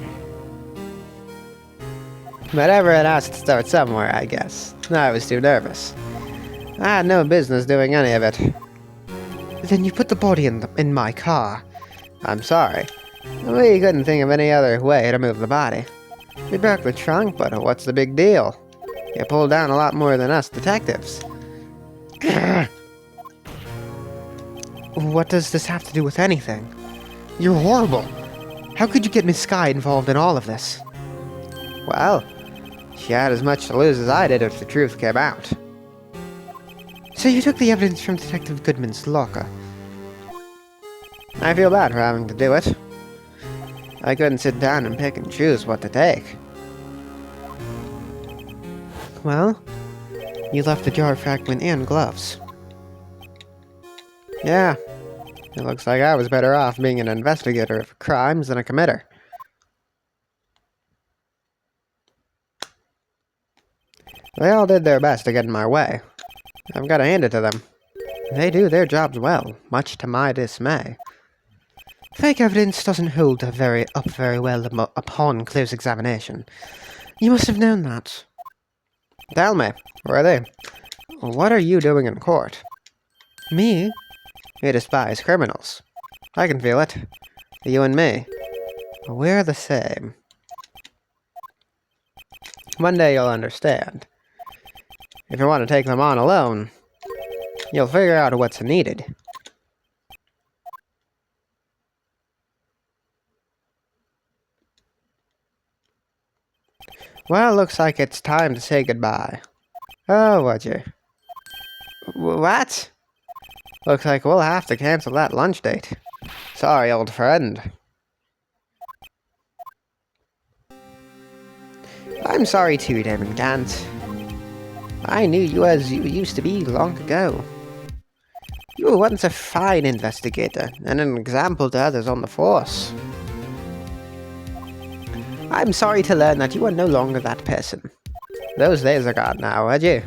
Whatever, it has to start somewhere, I guess. I was too nervous. I had no business doing any of it. Then you put the body in my car. I'm sorry. We couldn't think of any other way to move the body. We broke the trunk, but what's the big deal? You pulled down a lot more than us detectives. What does this have to do with anything? You're horrible. How could you get Miss Skye involved in all of this? Well, she had as much to lose as I did if the truth came out. So you took the evidence from Detective Goodman's locker. I feel bad for having to do it. I couldn't sit down and pick and choose what to take. Well, you left the jar fragment and gloves. Yeah, it looks like I was better off being an investigator of crimes than a committer. They all did their best to get in my way. I've got to hand it to them. They do their jobs well, much to my dismay. Fake evidence doesn't hold up very well upon close examination. You must have known that. Tell me, where are they? What are you doing in court? Me? We despise criminals. I can feel it. You and me. We're the same. One day you'll understand. If you want to take them on alone, you'll figure out what's needed. Well, looks like it's time to say goodbye. Oh, would you? What? Looks like we'll have to cancel that lunch date. Sorry, old friend. I'm sorry too, Damon Gant. I knew you as you used to be long ago. You were once a fine investigator, and an example to others on the force. I'm sorry to learn that you are no longer that person. Those days are gone now, adieu.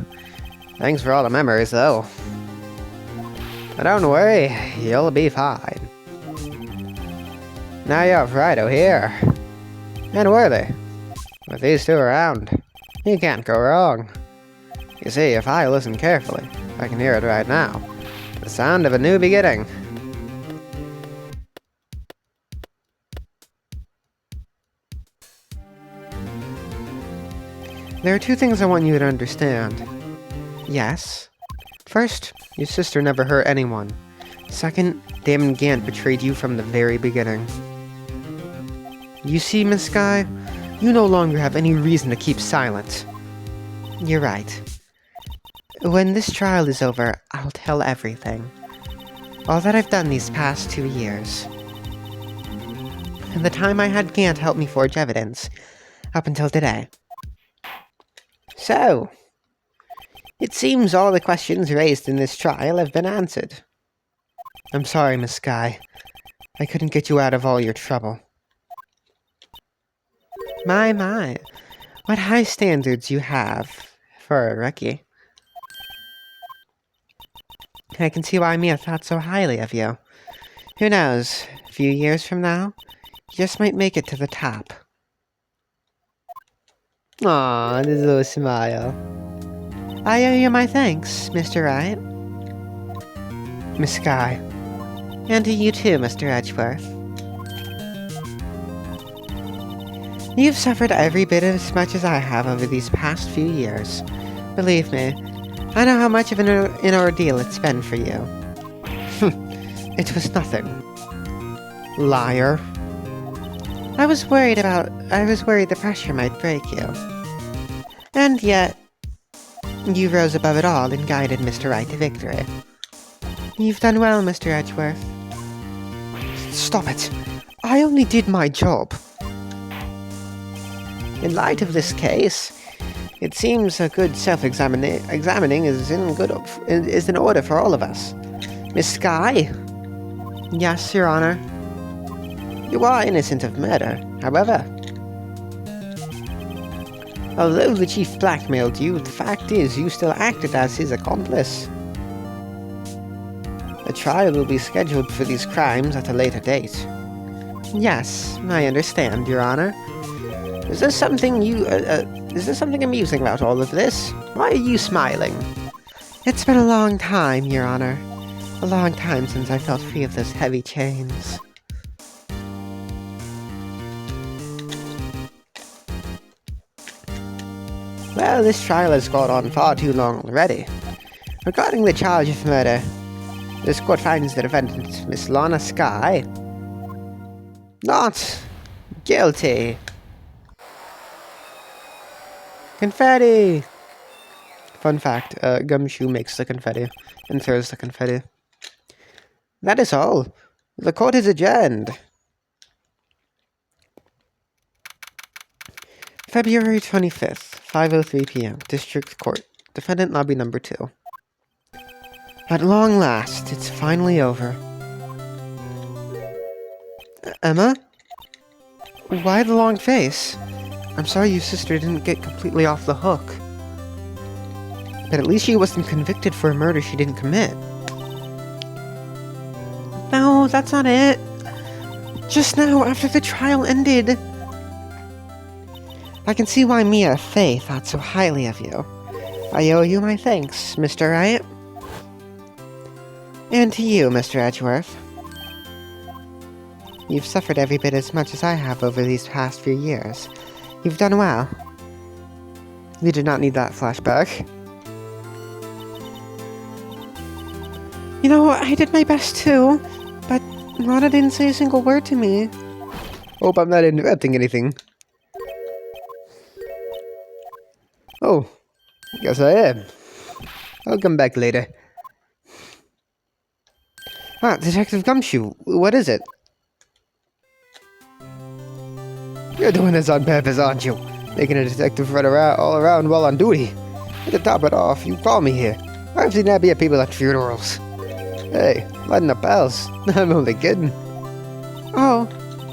Thanks for all the memories, though. But don't worry, you'll be fine. Now you have Wright here. And Worthy. With these two around, you can't go wrong. You see, if I listen carefully, I can hear it right now. The sound of a new beginning. There are two things I want you to understand. Yes. First, your sister never hurt anyone. Second, Damon Gant betrayed you from the very beginning. You see, Miss Skye, you no longer have any reason to keep silent. You're right. When this trial is over, I'll tell everything. All that I've done these past 2 years. And the time I had Gant help me forge evidence, up until today. So, it seems all the questions raised in this trial have been answered. I'm sorry, Miss Skye. I couldn't get you out of all your trouble. My, what high standards you have for a rookie. I can see why Mia thought so highly of you. Who knows, a few years from now, you just might make it to the top. Aw, this little smile. I owe you my thanks, Mr. Wright. Miss Sky. And to you too, Mr. Edgeworth. You've suffered every bit as much as I have over these past few years. Believe me, I know how much of an ordeal it's been for you. It was nothing. Liar. I was worried the pressure might break you. And yet, you rose above it all and guided Mr. Wright to victory. You've done well, Mr. Edgeworth. Stop it. I only did my job. In light of this case, it seems a good self-examining is in order for all of us. Miss Sky? Yes, Your Honor. You are innocent of murder, however. Although the chief blackmailed you, the fact is you still acted as his accomplice. A trial will be scheduled for these crimes at a later date. Yes, I understand, Your Honor. Is there something amusing about all of this? Why are you smiling? It's been a long time, Your Honor. A long time since I felt free of those heavy chains. Well, this trial has gone on far too long already. Regarding the charge of murder, this court finds the defendant, Miss Lana Sky, not guilty. Confetti! Fun fact, Gumshoe makes the confetti and throws the confetti. That is all. The court is adjourned. February 25th, 5:03 p.m. District Court. Defendant Lobby Number 2. At long last, it's finally over. Emma? Why the long face? I'm sorry your sister didn't get completely off the hook. But at least she wasn't convicted for a murder she didn't commit. No, that's not it. Just now, after the trial ended. I can see why Mia Fey thought so highly of you. I owe you my thanks, Mr. Wright. And to you, Mr. Edgeworth. You've suffered every bit as much as I have over these past few years. You've done well. You did not need that flashback. You know, I did my best too, but Lana didn't say a single word to me. Hope I'm not interrupting anything. Oh, guess I am. I'll come back later. Ah, Detective Gumshoe, what is it? You're doing this on purpose, aren't you? Making a detective run around all around while on duty. And to top it off, you call me here. I've seen happier people at funerals. Hey, lighten up pals. I'm only kidding. Oh,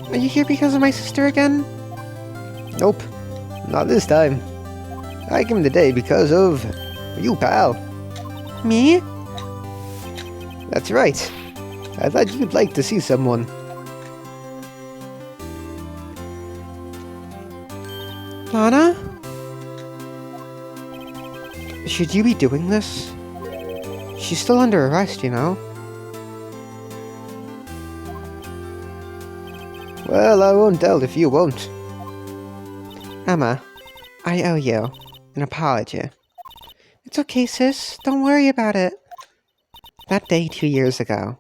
are you here because of my sister again? Nope, not this time. I came today because of you, pal. Me? That's right. I thought you'd like to see someone. Lana? Should you be doing this? She's still under arrest, you know. Well, I won't tell if you won't. Emma, I owe you an apology. It's okay, sis. Don't worry about it. That day 2 years ago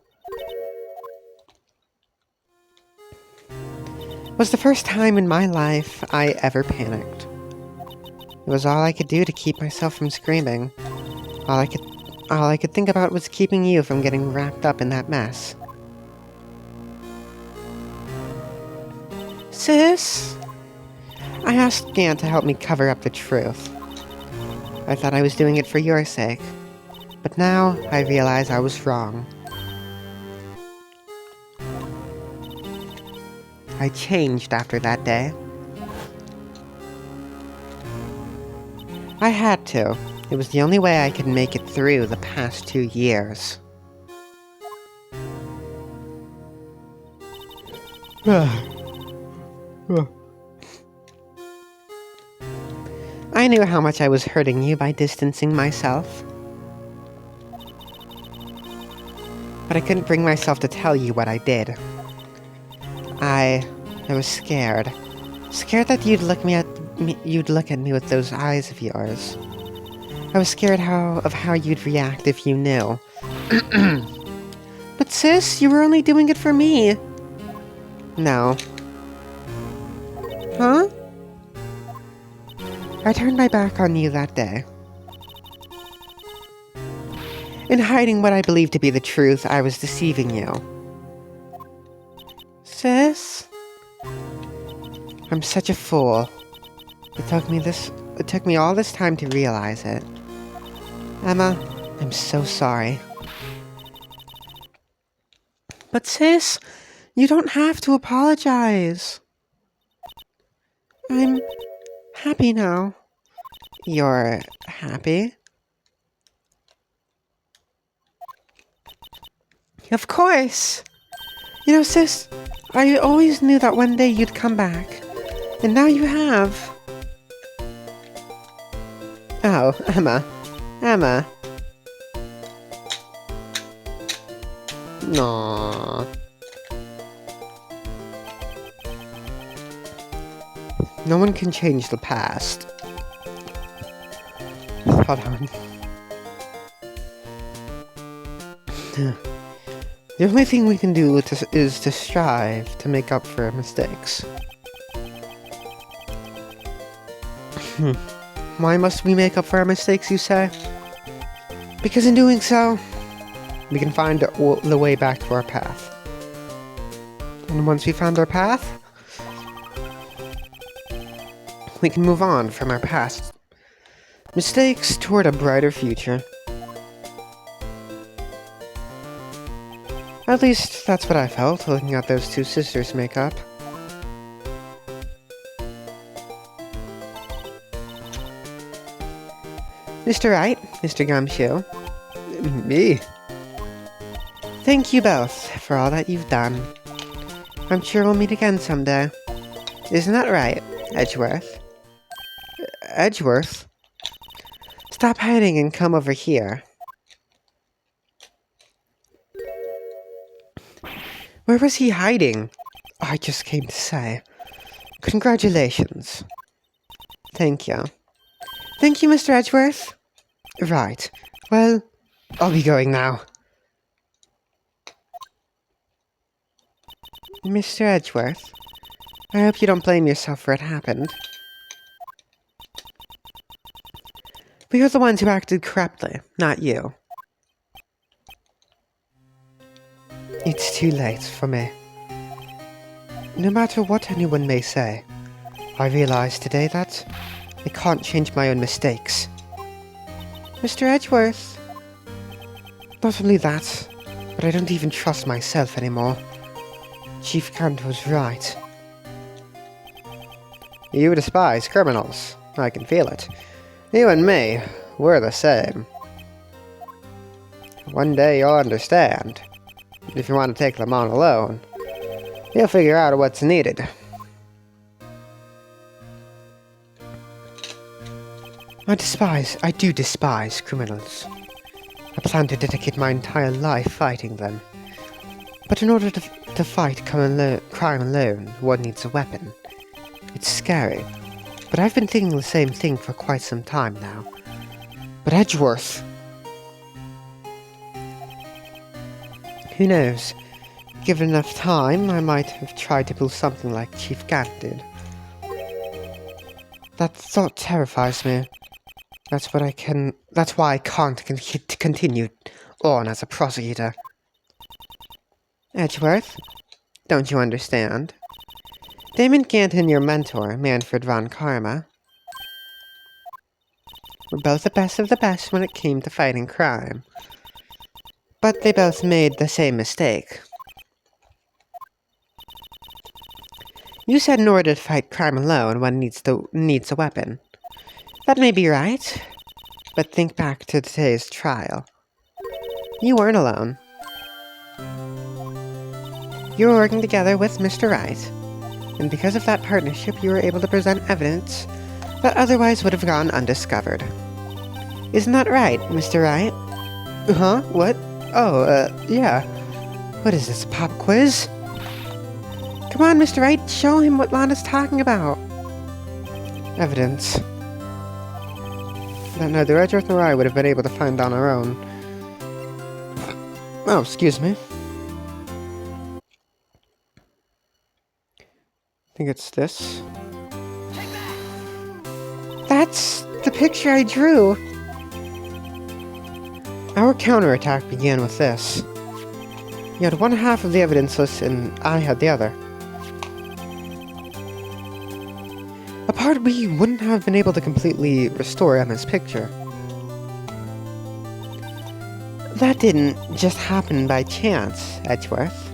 was the first time in my life I ever panicked. It was all I could do to keep myself from screaming. All I could think about was keeping you from getting wrapped up in that mess. Sis? I asked Gant to help me cover up the truth. I thought I was doing it for your sake, but now I realize I was wrong. I changed after that day. I had to. It was the only way I could make it through the past 2 years. knew how much I was hurting you by distancing myself. But I couldn't bring myself to tell you what I did. I was scared. Scared that you'd look at me with those eyes of yours. I was scared of how you'd react if you knew. But sis, you were only doing it for me. No. Huh? I turned my back on you that day. In hiding what I believed to be the truth, I was deceiving you. Sis? I'm such a fool. It took me all this time to realize it. Emma, I'm so sorry. But sis, you don't have to apologize. I'm happy now. You're happy? Of course! You know, sis, I always knew that one day you'd come back. And now you have. Oh, Emma. Emma. Aww. No one can change the past. Hold on. The only thing we can do is to strive to make up for our mistakes. Why must we make up for our mistakes, you say? Because in doing so, we can find the way back to our path. And once we found our path, we can move on from our past mistakes toward a brighter future. At least, that's what I felt looking at those two sisters make up. Mr. Wright, Mr. Gumshoe. Me? Thank you both for all that you've done. I'm sure we'll meet again someday. Isn't that right, Edgeworth? Edgeworth? Stop hiding and come over here. Where was he hiding? I just came to say. Congratulations. Thank you. Thank you, Mr. Edgeworth. Right. Well, I'll be going now. Mr. Edgeworth, I hope you don't blame yourself for what happened. We were the ones who acted corruptly, not you. It's too late for me. No matter what anyone may say, I realize today that I can't change my own mistakes. Mr. Edgeworth. Not only that, but I don't even trust myself anymore. Chief Gant was right. You despise criminals. I can feel it. You and me, we're the same. One day you'll understand. If you want to take them on alone, you'll figure out what's needed. I do despise criminals. I plan to dedicate my entire life fighting them. But in order to fight crime alone, one needs a weapon. It's scary, but I've been thinking the same thing for quite some time now. But Edgeworth... Who knows? Given enough time, I might have tried to pull something like Chief Gant did. That thought terrifies me. That's why I can't continue on as a prosecutor. Edgeworth, don't you understand? Damon Gant and your mentor, Manfred von Karma, were both the best of the best when it came to fighting crime. But they both made the same mistake. You said in order to fight crime alone, one needs a weapon. That may be right, but think back to today's trial. You weren't alone. You were working together with Mr. Wright, and because of that partnership you were able to present evidence that otherwise would have gone undiscovered. Isn't that right, Mr. Wright? Huh? What? Oh, yeah. What is this, a pop quiz? Come on, Mr. Wright, show him what Lana's talking about. Evidence that neither Edgeworth nor I would have been able to find on our own. Oh, excuse me. I think it's this. That's the picture I drew! Our counterattack began with this. You had one half of the evidence list and I had the other. Apart, we wouldn't have been able to completely restore Emma's picture. That didn't just happen by chance, Edgeworth.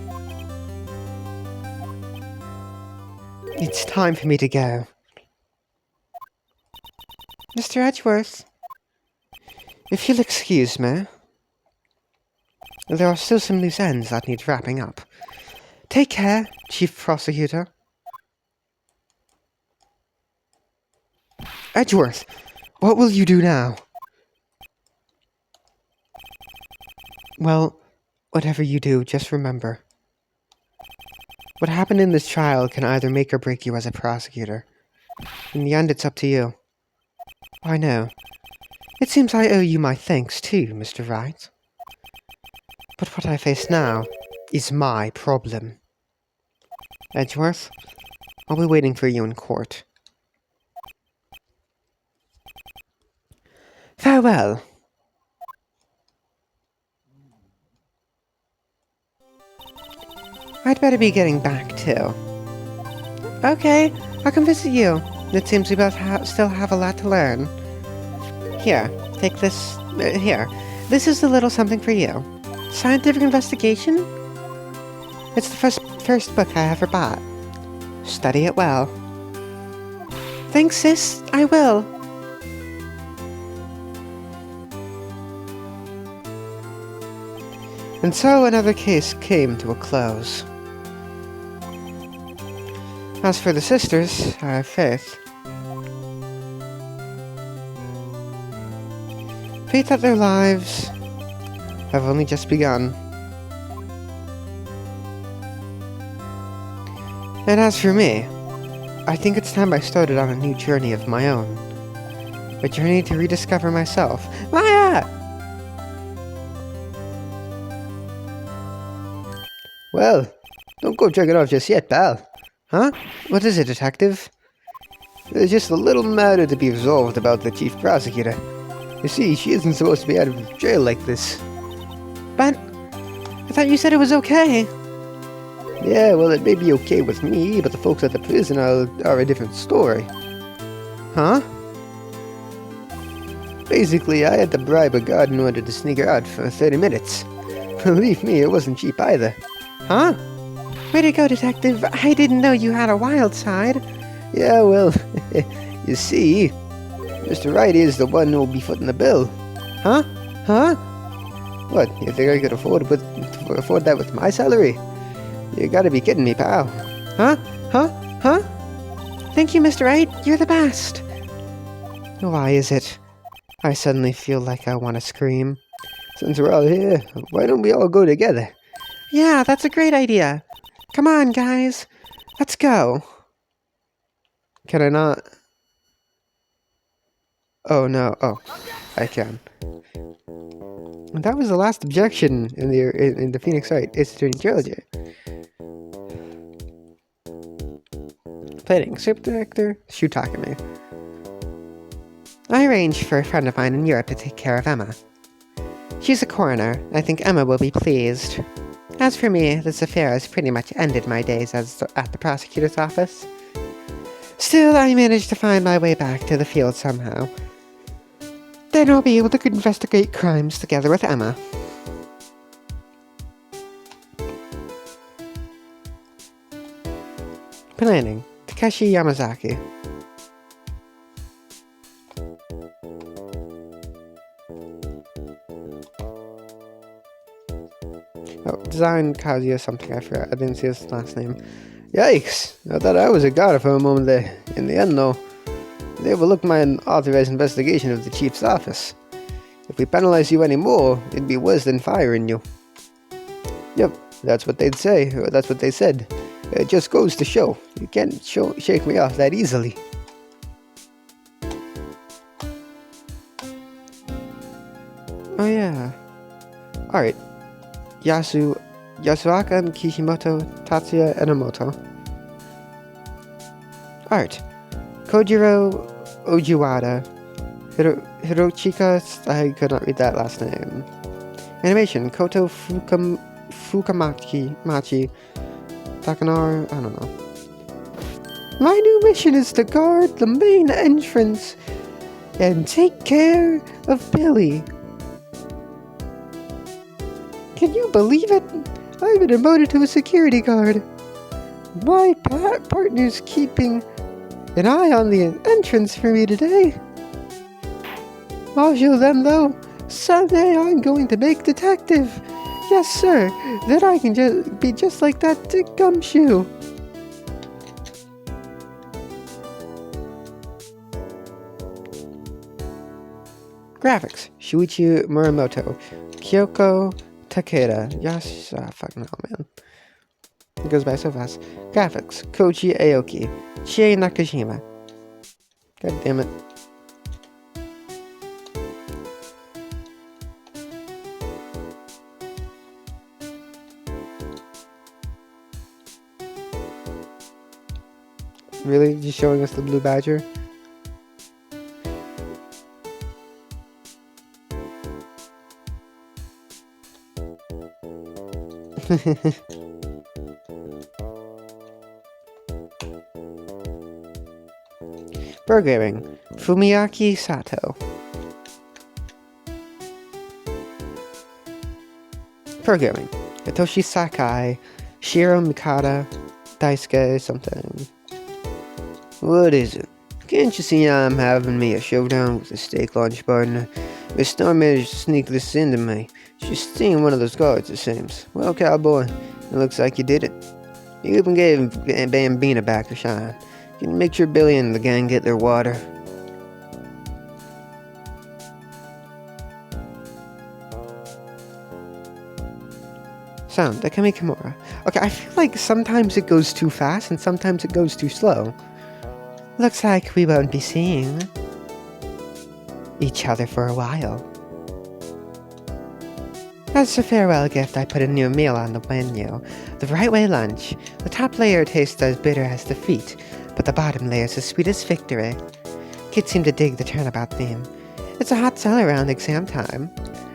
It's time for me to go. Mr. Edgeworth, if you'll excuse me, there are still some loose ends that need wrapping up. Take care, Chief Prosecutor. Edgeworth, what will you do now? Well, whatever you do, just remember. What happened in this trial can either make or break you as a prosecutor. In the end, it's up to you. I know. It seems I owe you my thanks too, Mr. Wright. But what I face now is my problem. Edgeworth, I'll be waiting for you in court. Farewell. I'd better be getting back too. Okay, I'll come visit you. It seems we both still have a lot to learn. Here, take this. Here. This is a little something for you. Scientific investigation? It's the first book I ever bought. Study it well. Thanks, sis. I will. And so another case came to a close. As for the sisters, I have faith. Faith that their lives have only just begun. And as for me, I think it's time I started on a new journey of my own. A journey to rediscover myself. Maya! Well, don't go jerking off just yet, pal. Huh? What is it, detective? There's just a little matter to be resolved about the chief prosecutor. You see, she isn't supposed to be out of jail like this. But I thought you said it was okay. Yeah, well, it may be okay with me, but the folks at the prison are a different story. Huh? Basically, I had to bribe a guard in order to sneak her out for 30 minutes. Believe me, it wasn't cheap either. Huh? Way to go, detective. I didn't know you had a wild side. Yeah, well, you see, Mr. Wright is the one who will be footing the bill. Huh? Huh? What, you think I could afford that with my salary? You gotta be kidding me, pal. Huh? Huh? Huh? Thank you, Mr. Wright. You're the best. Why is it? I suddenly feel like I want to scream. Since we're all here, why don't we all go together? Yeah, that's a great idea. Come on, guys. Let's go. Can I not? Oh, no. Oh, I can. And that was the last objection in the Phoenix Wright Ace Attorney trilogy. Plating script director Shu Takumi. I arranged for a friend of mine in Europe to take care of Emma. She's a coroner. I think Emma will be pleased. As for me, this affair has pretty much ended my days at the prosecutor's office. Still, I managed to find my way back to the field somehow. Then I'll be able to investigate crimes together with Emma. Planning, Takeshi Yamazaki. Oh, design Kazuya something, I forgot. I didn't see his last name. Yikes! I thought I was a god for a moment there. In the end, though, They overlooked my unauthorized investigation of the chief's office. If we penalize you anymore, it'd be worse than firing you. Yep, that's what they'd say, or that's what they said. It just goes to show, you can't shake me off that easily. Oh yeah. Alright. Yasuaka Kishimoto Tatsuya Enomoto. Art. Kojiro Ojiwada. Hirochika, I could not read that last name. Animation. Koto Fukamachi. Takanara, I don't know. My new mission is to guard the main entrance and take care of Billy. Can you believe it? I've been demoted to a security guard. My partner's keeping an eye on the entrance for me today. I'll show them though. Someday I'm going to make detective. Yes, sir. Then I can be just like that gumshoe. Graphics. Shuichi Muramoto. Kyoko Takeda. Yes, fucking hell, man. It goes by so fast. Graphics. Koji Aoki. Chie Nakajima. God damn it. Really? Just showing us the blue badger? Programming. Fumiaki Sato. Programming. Hitoshi Sakai. Shiro Mikata. Daisuke something. What is it? Can't you see I'm having me a showdown with a steak lunch partner? Miss Storm managed to sneak this into me. She's stealing one of those guards, it seems. Well, cowboy, it looks like you did it. You even gave Bambina back her shine. Can you make sure Billy and the gang get their water? Sound, Akemi Kimura. Okay, I feel like sometimes it goes too fast and sometimes it goes too slow. Looks like we won't be seeing each other for a while. As a farewell gift, I put a new meal on the menu. The Right Way lunch. The top layer tastes as bitter as defeat, but the bottom layer is as sweet as victory. Kids seem to dig the turnabout theme. It's a hot seller around exam time.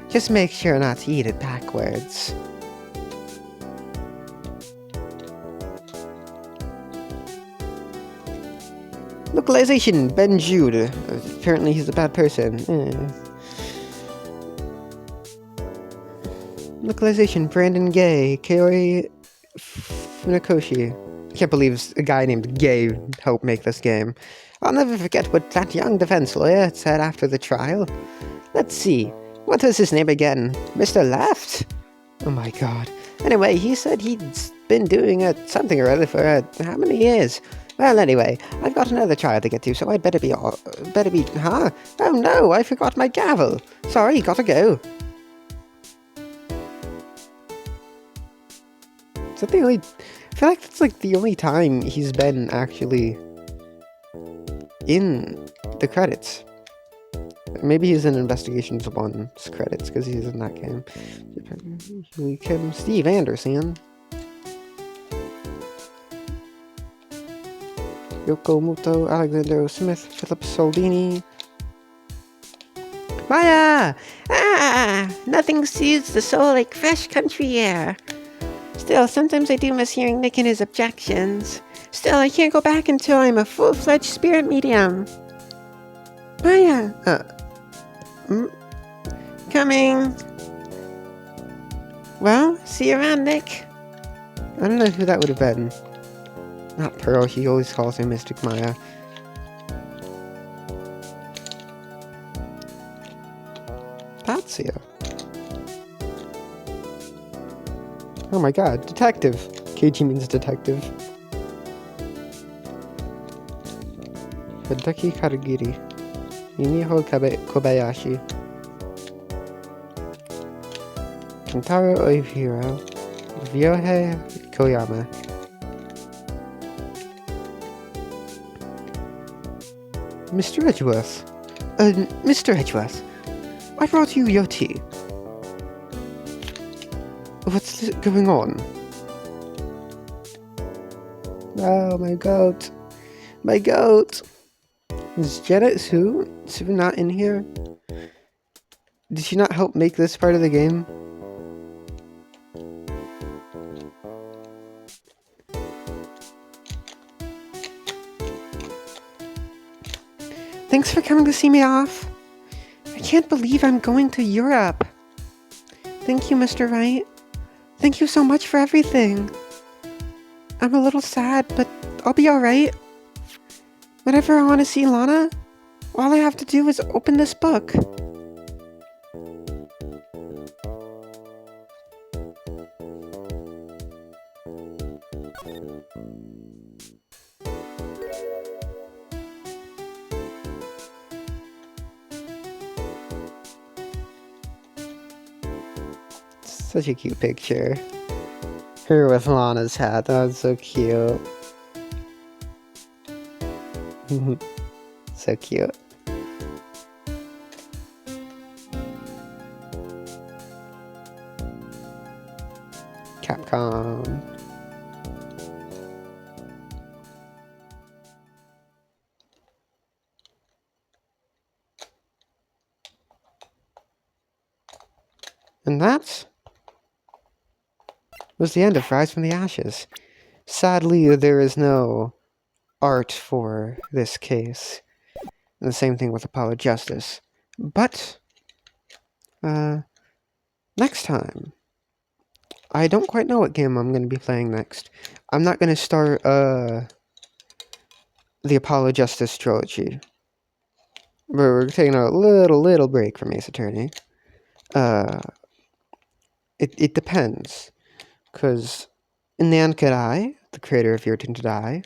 Just make sure not to eat it backwards. Localization, Ben Jude. Apparently he's a bad person. Localization, Brandon Gay. Kaori Funakoshi. I can't believe a guy named Gay helped make this game. I'll never forget what that young defense lawyer said after the trial. Let's see. What was his name again? Mr. Left? Oh my god. Anyway, he said he'd been doing something or other for how many years? Well, anyway, I've got another trial to get to, so I'd better be, huh? Oh no, I forgot my gavel. Sorry, gotta go. Is that the only... I feel like that's like the only time he's been actually in the credits. Maybe he's in Investigations 1's credits, because he's in that game. Kim, Steve Anderson. Yoko Muto, Alexander Smith, Philip Soldini. Maya! Ah! Nothing soothes the soul like fresh country air. Still, sometimes I do miss hearing Nick and his objections. Still, I can't go back until I'm a full-fledged spirit medium. Maya! Coming. Well, see you around, Nick. I don't know who that would have been. Not Pearl, he always calls her Mystic Maya. Tatsuya. Oh my god, detective. Keiji means detective. Hideki Karagiri, Mimiho Kobayashi, Kentaro Oihiro, Ryohei Koyama. Mr. Edgeworth. Mr. Edgeworth, I brought you your tea. What's going on? Oh, my goat. My goat! Is Janet Sue not in here? Did she not help make this part of the game? Thanks for coming to see me off. I can't believe I'm going to Europe. Thank you, Mr. Wright. Thank you so much for everything. I'm a little sad, but I'll be alright. Whenever I want to see Lana, all I have to do is open this book. Such a cute picture. Her with Lana's hat, that was so cute. So cute. Capcom. And that was the end of Rise from the Ashes. Sadly, there is no art for this case. And the same thing with Apollo Justice. But, next time, I don't quite know what game I'm going to be playing next. I'm not going to start, the Apollo Justice trilogy. We're taking a little break from Ace Attorney. It depends. Because Nankadai, the creator of Your Turn to Die,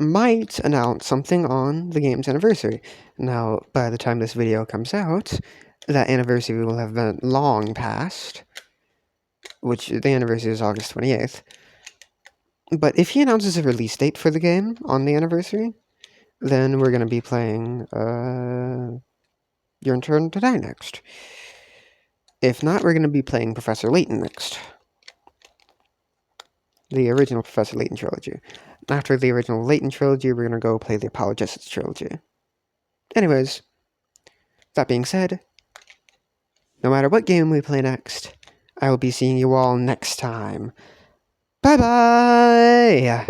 might announce something on the game's anniversary. Now, by the time this video comes out, that anniversary will have been long past, which the anniversary is August 28th. But if he announces a release date for the game on the anniversary, then we're going to be playing Your Turn to Die next. If not, we're going to be playing Professor Layton next. The original Professor Layton trilogy. After the original Layton trilogy, we're going to go play the Apollo Justice trilogy. Anyways, that being said, no matter what game we play next, I will be seeing you all next time. Bye-bye!